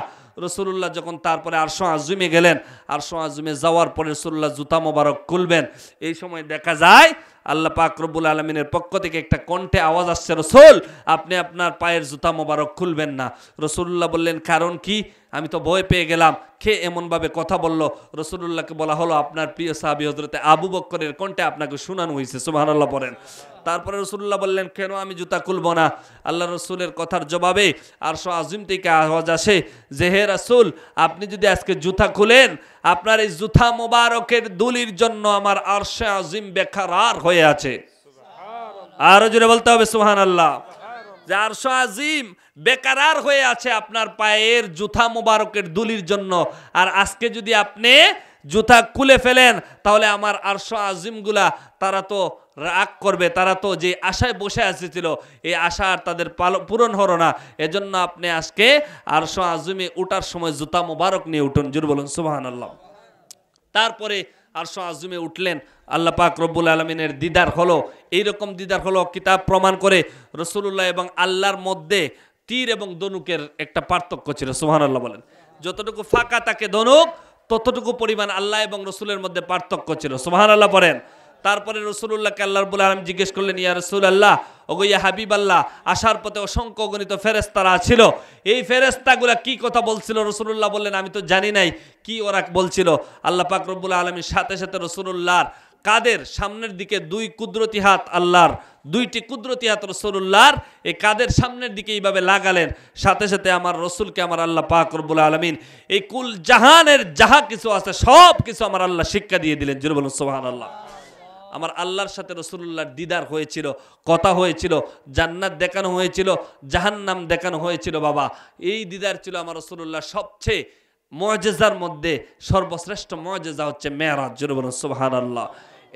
রাসূলুল্লাহ যখন তারপরে আরশ আযমে গেলেন, আরশ আযমে যাওয়ার পরে রাসূলুল্লাহ জুতা মোবারক খুলবেন, এই সময় দেখা যায় আল্লাহ পাক রব্বুল আলামিনের পক্ষ থেকে একটা কণ্ঠে আওয়াজ আসছে, রাসূল আপনি আপনার পায়ের জুতা মোবারক খুলবেন না। রাসূলুল্লাহ বললেন কারণ কি? আমি তো ভয় পেয়ে গেলাম, কে এমনভাবে কথা বলল? রাসূলুল্লাহকে বলা হলো আপনার প্রিয় সাহাবী হযরতে আবু বকরের কণ্ঠে আপনাকে শোনানো হয়েছে। সুবহানাল্লাহ পড়েন। তারপরে রাসূলুল্লাহ বললেন কেন আমি জুতা খুলব না? আল্লাহ রাসূলের কথার জবাবে আরশ আযম থেকে আওয়াজ আসে যে হে রাসূল, আপনি যদি আজকে জুতা খুলেন, আপনার এই জুতা মোবারকের দুলির জন্য আমার আরশ আযম বেকরার হয়ে আছে। আরো জোরে বলতে হবে সুবহানাল্লাহ। যে আরশ আযম বেকরার হয়ে আছে আপনার পায়ের জুতা মোবারকের দুলির জন্য। আর আজকে যদি আপনি জুতা খুলে ফেলেন তাহলে আমার আরশ আযমগুলা তারা তো রাগ করবে, তারা তো যে আশায় বসে আসছিল এই আশা আর তাদের পূরণ হলো না। এজন্য আপনি আজকে আরশ আযমে উঠার সময় জুতা মোবারক নিয়ে উঠুন। জোরে বলুন সুবহানাল্লাহ। তারপরে আরশ আযমে উঠলেন, আল্লাহ পাক রব্বুল আলামিনের দিদার হলো। এইরকম দিদার হলো কিতাব প্রমাণ করে রাসূলুল্লাহ এবং আল্লাহর মধ্যে তীর এবং ধনুকের একটা পার্থক্য ছিল। সুবহানাল্লাহ বলেন। যতটুকু ফাঁকা থাকে ধনুক, ততটুকু পরিমাণ আল্লাহ এবং রাসূলের মধ্যে পার্থক্য ছিল। সুবহানাল্লাহ পড়েন। তারপরে রাসূলুল্লাহকে আল্লাহ রাব্বুল আলামিন জিজ্ঞেস করলেন ইয়া রাসূলুল্লাহ, ওগো ইয়া হাবিবাল্লাহ, আসার পথে অসংখ্য গণিত ফেরেশতারা ছিল, এই ফেরেশতাগুলা কি কথা বলছিল? রাসূলুল্লাহ বললেন আমি তো জানি নাই কি ওরা বলছিল। আল্লাহ পাক রব্বুল আলামিন সাথে সাথে রাসূলুল্লাহর কাদের সামনের দিকে দুই কুদরতি হাত, আল্লাহর দুইটি কুদরতি হাত রাসূলুল্লাহর এই কাদের সামনের দিকে এইভাবে লাগালেন। সাথে সাথে আমার রাসূলকে আমার আল্লাহ পাক রব্বুল আলামিন এই কুল জাহানের যাহা কিছু আছে সব কিছু আমার আল্লাহ শিক্ষা দিয়ে দিলেন। জোরে বলুন সুবহানাল্লাহ। আমার আল্লাহর সাথে রাসূলুল্লাহর দিদার হয়েছিল, কথা হয়েছিল, জান্নাত দেখানো হয়েছিল, জাহান্নাম দেখানো হয়েছিল। বাবা, এই দিদার ছিল আমার রাসূলুল্লাহর সবচেয়ে মুআজিজার মধ্যে সর্বশ্রেষ্ঠ মুআজিজা হচ্ছে মেরাজ। জোরে বলুন সুবহানাল্লাহ।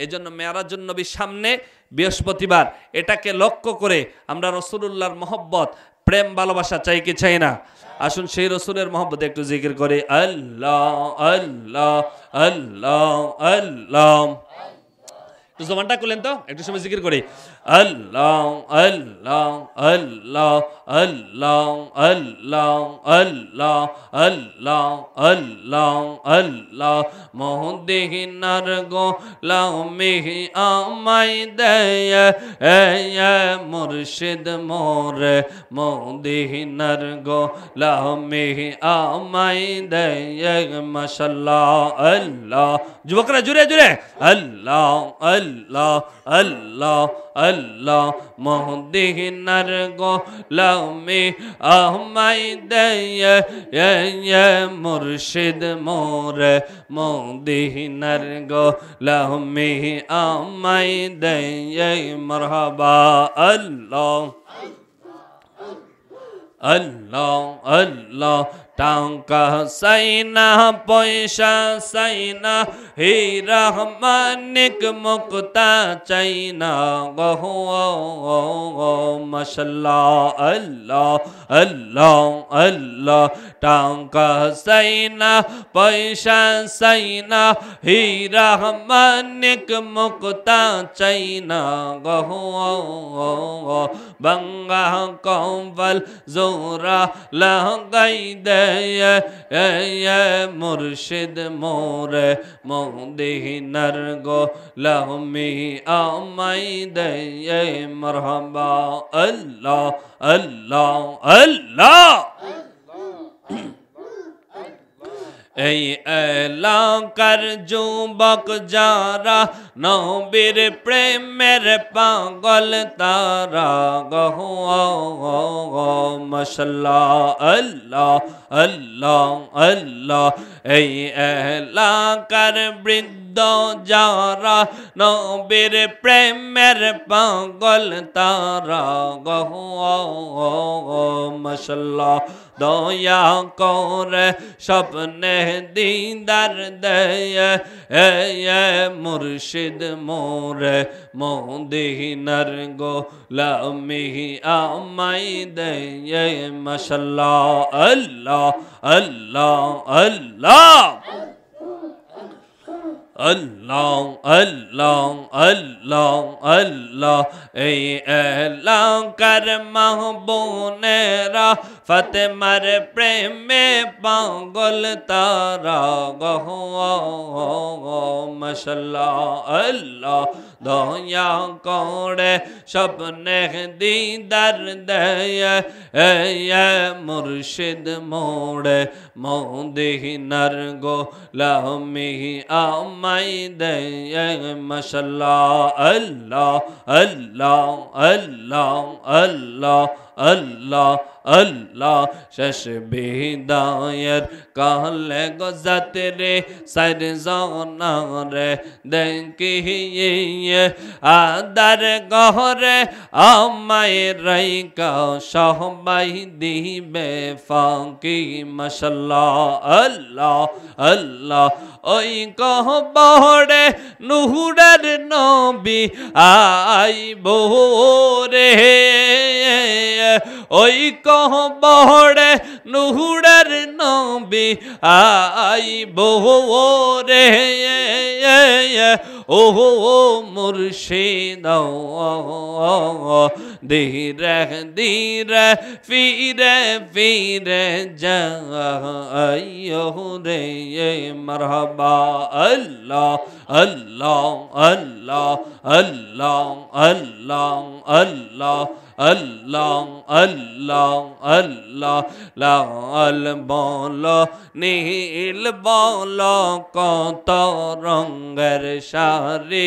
এজন্য মেরাজুন নবীর সামনে বৃহস্পতিবার এটাকে লক্ষ্য করে আমরা রাসূলুল্লাহর মহব্বত, প্রেম, ভালোবাসা চাই কি চাই না? আসুন সেই রাসূলের মহব্বতে একটু জিকির করে আল্লাহ আল্লাহ আল্লাহ আল্লাহ। জবানটা খুলেন তো, একটু সময় জিকির করি আল্লাহ আল্লাহ আল্লাহ আল্লাহ আল্লাহ আল্লাহ আল্লাহ আল্লাহ আল্লাহ। মদিনার গোলামি আমায় দেয় মুর্শিদ মোরে, মদিনার গোলামি আমায় দেয় মাশাআল্লাহ। আল্লাহ, যুবকরা জুড়ে জুড়ে আল্লাহ আল্লাহ আল্লাহ আল্লাহ মদিনার গোলামি আমায় দে মুর্শিদ মোরে মদিনার গোলামি আমায় দে মারহাবা আল্লাহ আল্লাহ আল্লাহ টাকা সাইনা পয়সা সাইনা হীরা মানিক মুক্তা চাইনা গো মাশাআল্লাহ আল্লাহ আল্লাহ আল্লাহ টাকা সাইনা পয়সা সাইনা হীরা মানিক মুক্তা চাইনা গো বঙ্গা কম্বল জোরা লাগাই দে মুর্শিদ মোরে মদিনার গোলামি আমায় দে মারহাবা আল্লাহ আল্লাহ আল্লাহ এই এলাকার যুবক যারা নবীর প্রেমের পাগল তারা গো মাশাআল্লাহ আল্লাহ আল্লাহ আল্লাহ এই এলাকার বৃদ্ধ যারা নবীর প্রেমের পাগল তারা গো মাশাআল্লাহ দয়া করে স্বপ্নে দিদার দে মুর্শিদ মোরে মদিনার গোলামি আমায় দে মাশাআল্লাহ আল্লাহ আল্লাহ আল্লাহ আল্লাহ আল্লাহ আল্লাহ আল্লাহ এই এলাকার মাহবুনেরা ফাতেমার প্রেমে পাগল তারা গো মাশাআল্লাহ আল্লাহ দয়া করে স্বপ্নে দিদার দে মুর্শিদ মোরে মদিনার গোলামি আমায় দে মাশাআল্লাহ আল্লাহ আল্লাহ আল্লাহ আল্লাহ আল্লাহ আল্লাহ শেষ বিদায়ের কালে গজাতে রে সাইর জনারে দেখিয়ে আদার গহরে আমায় রাইকা সবাই দিবে ফাঁকি মাশাআল্লাহ আল্লাহ আল্লাহ ওই কবরে নূরের নবী আইবো রে ওই কবরে নূরের নবী আইবো রে ও মুর্শিদ ধীরে ধীরে ফিরে ফিরে যাইও রে মারহাবা আল্লাহ আল্লাহ আল্লাহ আল্লাহ আল্লাহ আল্লাহ আল্লাহ আল্লাহ আল্লাহ লাল বলো নীল বলো কত রঙের শাড়ি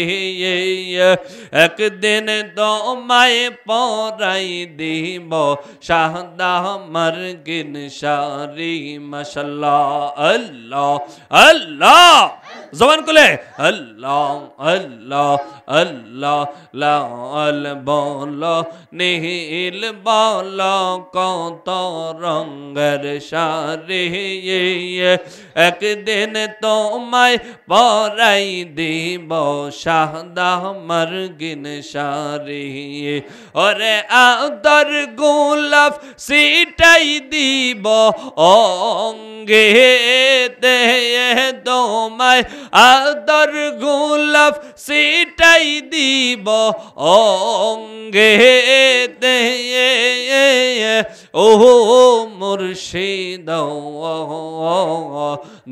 একদিন তোমায় পরাই দিব সাদা মার্গিন শাড়ি মাশাআল্লাহ আল্লাহ আল্লাহ জবান খুলে আল্লাহ আল্লাহ আল্লাহ লাল বলো নীল বলো কত রঙের শাড়ি একদিন তোমায় পরাই দিব সাদা মার্গিন শাড়ি ওরে আদর গোলাপ সিটাই দিব অঙ্গে দে তোমায় আদর গোলাপ সিটাই দিব অঙ্গে দে ওহো মুর্শিদ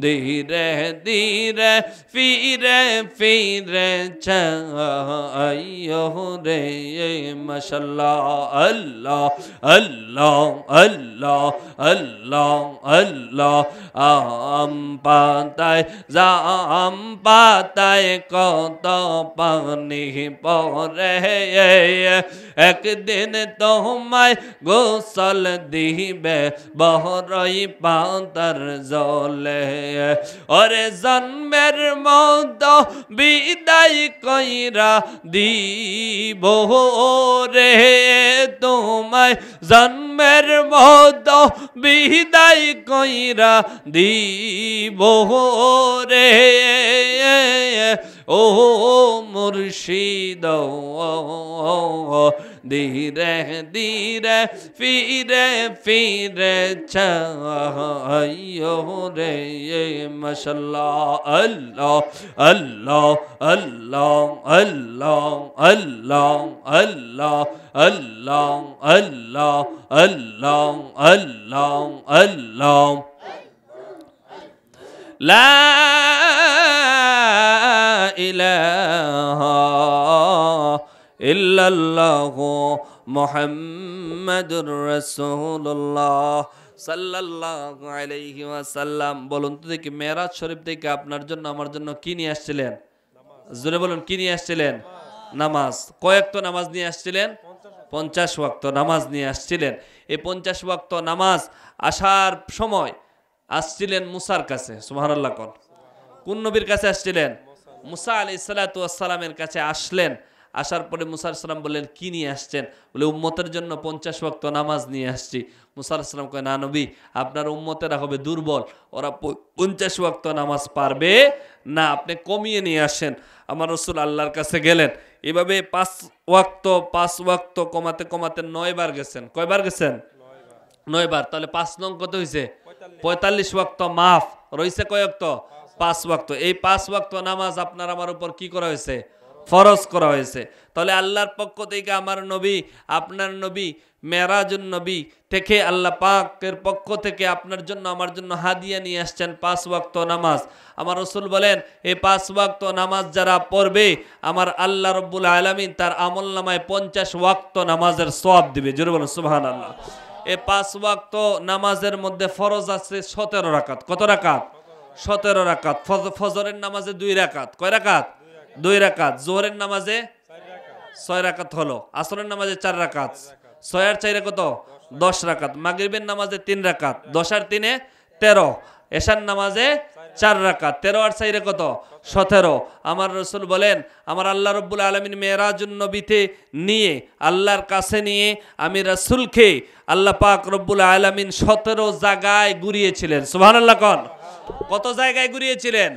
ধীরে ধীরে ফিরে ফিরে চাইও রে মাশাআল্লাহ আল্লাহ আল্লাহ আল্লাহ আল্লাহ আল্লাহ আম পাতায় জাম পাতায় কত পানি পরে একদিন তোমায় গোসল দিবে বহরই পাতার জলে ওরে জন্মের মতো বিদায় কইরা দিব রে তোমায় জন্মের মতো বিদায় কইরা দিব রে ও মুর্শিদ ধীরে ধীরে ফিরে ফিরে চাইও রে মাশাআল্লাহ আল্লাহ আল্লাহ আল্লাহ আল্লাহ আল্লাহ আল্লাহ আল্লাহ আল্লাহ আল্লাহ আল্লাহ আল্লাহ লা ইলাহা ইল্লাল্লাহু মুহাম্মাদুর রাসূলুল্লাহ সাল্লাল্লাহু আলাইহি ওয়াসাল্লাম। বলুন তো দেখি মেরাজ শরীফ থেকে আপনার জন্য আমার জন্য কি নিয়ে আসছিলেন? জোরে বলুন, কি নিয়ে আসছিলেন? নামাজ। কয়েকটা নামাজ নিয়ে আসছিলেন? 50 ওয়াক্ত নামাজ নিয়ে আসছিলেন। এই 50 ওয়াক্ত নামাজ আসার সময় আসছিলেন মুসার কাছে। সুবহানাল্লাহ। কোন নবীর কাছে আসছিলেন? মুসা আলাইহিস সালাতু ওয়াস সালামের কাছে আসলেন। আসার পরে মুসা আলাইহিস সালাম বললেন, কি নিয়ে আসছেন? বলে, উম্মতের জন্য 50 ওয়াক্ত নামাজ নিয়ে আসছি। মুসা আলাইহিস সালাম কয়, না নবী, আপনার উম্মতেরা হবে দুর্বল, ওরা 50 ওয়াক্ত নামাজ পারবে না, আপনি কমিয়ে নিয়ে আসেন। আমার রাসূল আল্লাহর কাছে গেলেন, এভাবে 5 ওয়াক্ত কমাতে কমাতে 9 বার গেছেন। কয়বার গেছেন? 9 বার। তাহলে 5 নং কত হয়েছে? 45 ওয়াক্ত মাফ রয়েছে। কয় ওয়াক্ত? 5 ওয়াক্ত। এই 5 ওয়াক্ত নামাজ আপনার আমার উপর কি করা হয়েছে? ফরজ করা হয়েছে। তাহলে আল্লাহর পক্ষ থেকে আমার নবী, আপনার নবী, মেরাজুন নবী থেকে আল্লাহ পাকের পক্ষ থেকে আপনার জন্য আমার জন্য হাদিয়া নিয়ে আসছেন 5 ওয়াক্ত নামাজ। আমার রাসূল বলেন, এই 5 ওয়াক্ত নামাজ যারা পড়বে আমার আল্লাহ রাব্বুল আলামিন তার আমলনামায় 50 ওয়াক্ত নামাজের সওয়াব দিবে। জোরে বলুন সুবহানাল্লাহ। এই 5 ওয়াক্ত নামাজের মধ্যে ফরজ আছে 17 রাকাত। কত রাকাত? 17 রাকাত। ফজরের নামাজে 2 রাকাত। কয় রাকাত? 2 রাকাত। জোহরের নামাজে 6 রাকাত হলো। আসরের নামাজে 4 রাকাত। 6 আর 4 কত? 10 রাকাত। মাগরিবের নামাজে 3 রাকাত। 10 আর 3 13। এশার নামাজে 4 রাকাত। 13 আর 4 কত? 17। আমার রাসূল বলেন, আমার আল্লাহ রাব্বুল আলামিন মেরাজুন নবীতে নিয়ে আল্লাহর কাছে নিয়ে আমি রাসূলকে আল্লাহ পাক রব্বুল আলামিন 17 জায়গায় ঘুরিয়েছিলেন। সুবহানাল্লাহ। কত জায়গায় ঘুরিয়েছিলেন?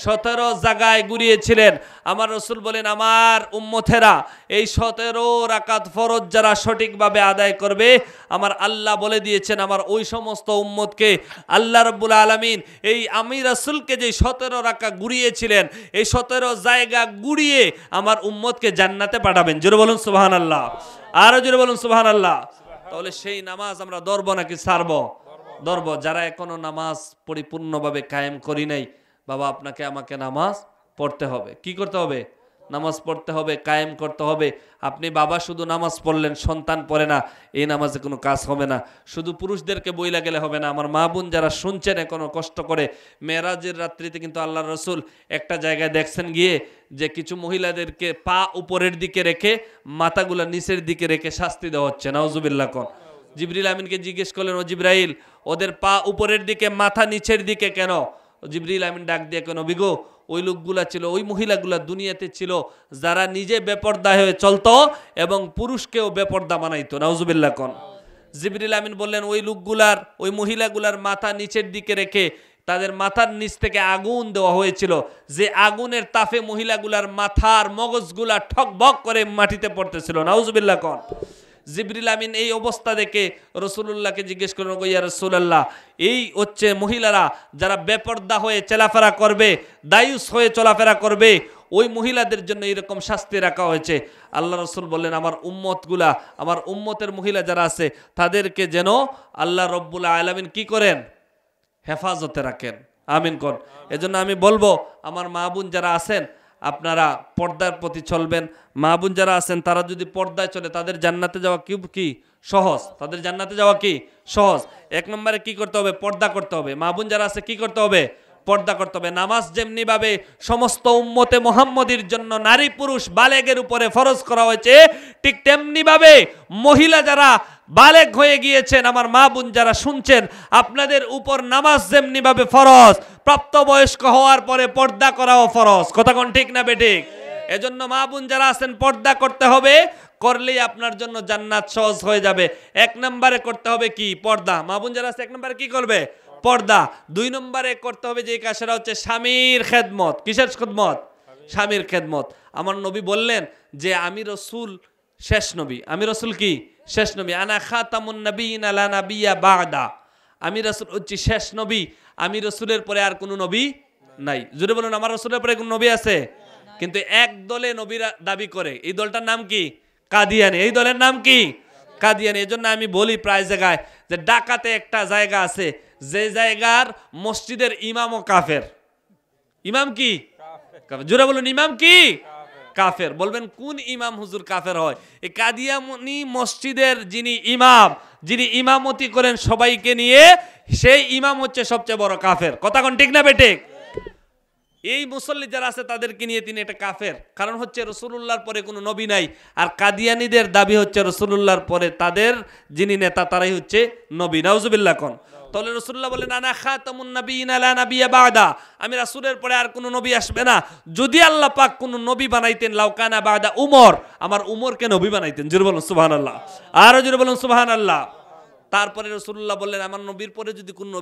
17 জায়গায় ঘুরিয়েছিলেন। আমার রাসূল বলেন, আমার উম্মতেরা এই 17 রাকাত ফরজ যারা সঠিকভাবে আদায় করবে, আমার আল্লাহ বলে দিয়েছেন আমার ওই সমস্ত উম্মতকে আল্লাহ রাব্বুল আলামিন এই আমি রাসূলকে যে 17 রাকাত ঘুরিয়েছিলেন, এই 17 জায়গা ঘুরিয়ে আমার উম্মতকে জান্নাতে পাঠাবেন। জোরে বলুন সুবহানাল্লাহ। আরো জোরে বলুন সুবহানাল্লাহ। তাহলে সেই নামাজ আমরা ধরবো নাকি ছাড়বো? ধরবো। যারা এখনো নামাজ পরিপূর্ণভাবে কায়েম করি নাই, বাবা আপনাকে আমাকে নামাজ পড়তে হবে। কি করতে হবে? নামাজ পড়তে হবে, কায়েম করতে হবে। আপনি বাবা শুধু নামাজ পড়লেন, সন্তান পড়ে না, এই নামাজে কোনো কাজ হবে না। শুধু পুরুষদেরকে বইলা গেলে হবে না। আমার মা বোন যারা শুনছেন এখনো কষ্ট করে, মেরাজের রাত্রিতে কিন্তু আল্লাহর রাসূল একটা জায়গায় দেখছেন গিয়ে যে কিছু মহিলাদেরকে পা উপরের দিকে রেখে মাথাগুলা নিচের দিকে রেখে শাস্তি দেওয়া হচ্ছে। নাউজুবিল্লাহ। জিবরিল আমিনকে জিজ্ঞেস করলেন, ও জিবরাইল, ওদের পা উপরের দিকে মাথা নিচের দিকে কেন? জিবরিল আমিন ডাক দিয়ে, কেন বিগো, ওই লোকগুলা ছিল, ওই মহিলাগুলা দুনিয়াতে ছিল যারা নিজে বেপর্দা হয়ে চলতো এবং পুরুষকেও বেপর্দা বানাইতো। নাউজুবিল্লাহ। জিবরিল আমিন বললেন, ওই লোকগুলার, ওই মহিলাগুলার মাথা নিচের দিকে রেখে তাদের মাথার নিচ থেকে আগুন দেওয়া হয়েছিল, যে আগুনের তাপে মহিলাগুলার মাথার মগজগুলা ঠকবক করে মাটিতে পড়তেছিল। নাউজুবিল্লাহ। জিবরিল আমিন এই অবস্থা দেখে রাসূলুল্লাহকে জিজ্ঞেস করলেন, ইয়া রাসূলুল্লাহ, এই হচ্ছে মহিলারা যারা বেপর্দা হয়ে চলাফেরা করবে, দায়ুস হয়ে চলাফেরা করবে, ওই মহিলাদের জন্য এরকম শাস্তি রাখা হয়েছে। আল্লাহ রাসূল বললেন আমার উম্মতগুলা, আমার উম্মতের মহিলা যারা আছে তাদেরকে যেন আল্লাহ রব্বুল আলামিন কি করেন, হেফাজতে রাখেন। আমিন কোন। এজন্য আমি বলবো আমার মা বোন যারা আছেন আপনারা পর্দার প্রতি চলবেন। মা বোন যারা আছেন তারা যদি পর্দায় চলে তাদের জান্নাতে যাওয়া কি সহজ, তাদের জান্নাতে যাওয়া কি সহজ। এক নম্বরে কি করতে হবে, পর্দা করতে হবে। মা বোন যারা আছে কি করতে হবে, পর্দা করতে হবে। নামাজ যেমনি ভাবে সমস্ত উম্মতে মুহাম্মদীর জন্য নারী পুরুষ বালেগের উপরে ফরজ করা হয়েছে, ঠিক তেমনি ভাবে মহিলা যারা বালেগ হয়ে গিয়েছেন, আমার মা বোন যারা শুনছেন, আপনাদের উপর নামাজ যেমনি ভাবে ফরজ, প্রাপ্তবয়স্ক হওয়ার পরে পর্দা করাও ফরজ। কথা কোন ঠিক না বেঠিক? এজন্য মা বোন যারা আছেন পর্দা করতে হবে, করলেই আপনার জন্য জান্নাত সহজ হয়ে যাবে। এক নম্বরে করতে হবে কি, পর্দা। মা বোন যারা আছে এক নম্বরে কি করবে, পর্দা। দুই নম্বরে করতে হবে যে কাজটা হচ্ছে স্বামীর খেদমত। কিসের খেদমত? স্বামীর খেদমত। আমার নবী বললেন যে আমি রসুল শেষ নবী। আমি রসুল কি শেষ নবী। আনা খাতামুন নবিয়িন লা নাবিয়্যা বা'দা। আমি রসুল হচ্ছি শেষ নবী, আমি রসুলের পরে আর কোনো নবী নাই। জোরে বলুন আমার রসুলের পরে কোনো নবী আছে? কিন্তু এক দলে নবীরা দাবি করে, এই দলটার নাম কি, কাদিয়ানি। এই দলের নাম কি, কাদিয়ানি। এই জন্য আমি বলি প্রায় জায়গায় যে ঢাকাতে একটা জায়গা আছে যে জায়গার মসজিদের ইমামও কাফের। ইমাম কি কাফের? জোরে বলুন ইমাম কি কাফের। বলবেন কোন ইমাম হুজুর কাফের হয়? এই কাদিয়ানি মসজিদের যিনি ইমাম, যিনি ইমামতি করেন সবাইকে নিয়ে, সেই ইমাম হচ্ছে সবচেয়ে বড় কাফের। কথা কোন ঠিক না বেঠিক? এই মুসল্লি যারা আছে তাদেরকে নিয়ে তিনি এটা কাফের। কারণ হচ্ছে রাসূলুল্লাহর পরে কোনো নবী নাই, আর কাদিয়ানীদের দাবি হচ্ছে রাসূলুল্লাহর পরে তাদের যিনি নেতা তারাই হচ্ছে নবী। নাউজুবিল্লাহ কোন। তাহলে রাসূলুল্লাহ বলেন আনা খাতামুন নবিয়িন লা নাবিয়্যা বা'দা, আমি রাসূলের পরে আর কোনো নবী আসবে না। যদি আল্লাহ পাক কোনো নবী বানাইতেন, লাউ কানা বা'দা উমর, আমার উমরকে নবী বানাইতেন। জোরে বলুন সুবহানাল্লাহ। আরো জোরে বলুন সুবহানাল্লাহ। তারপরে রাসূলুল্লাহ বললেন আমার নবীর পরে যদি কোনো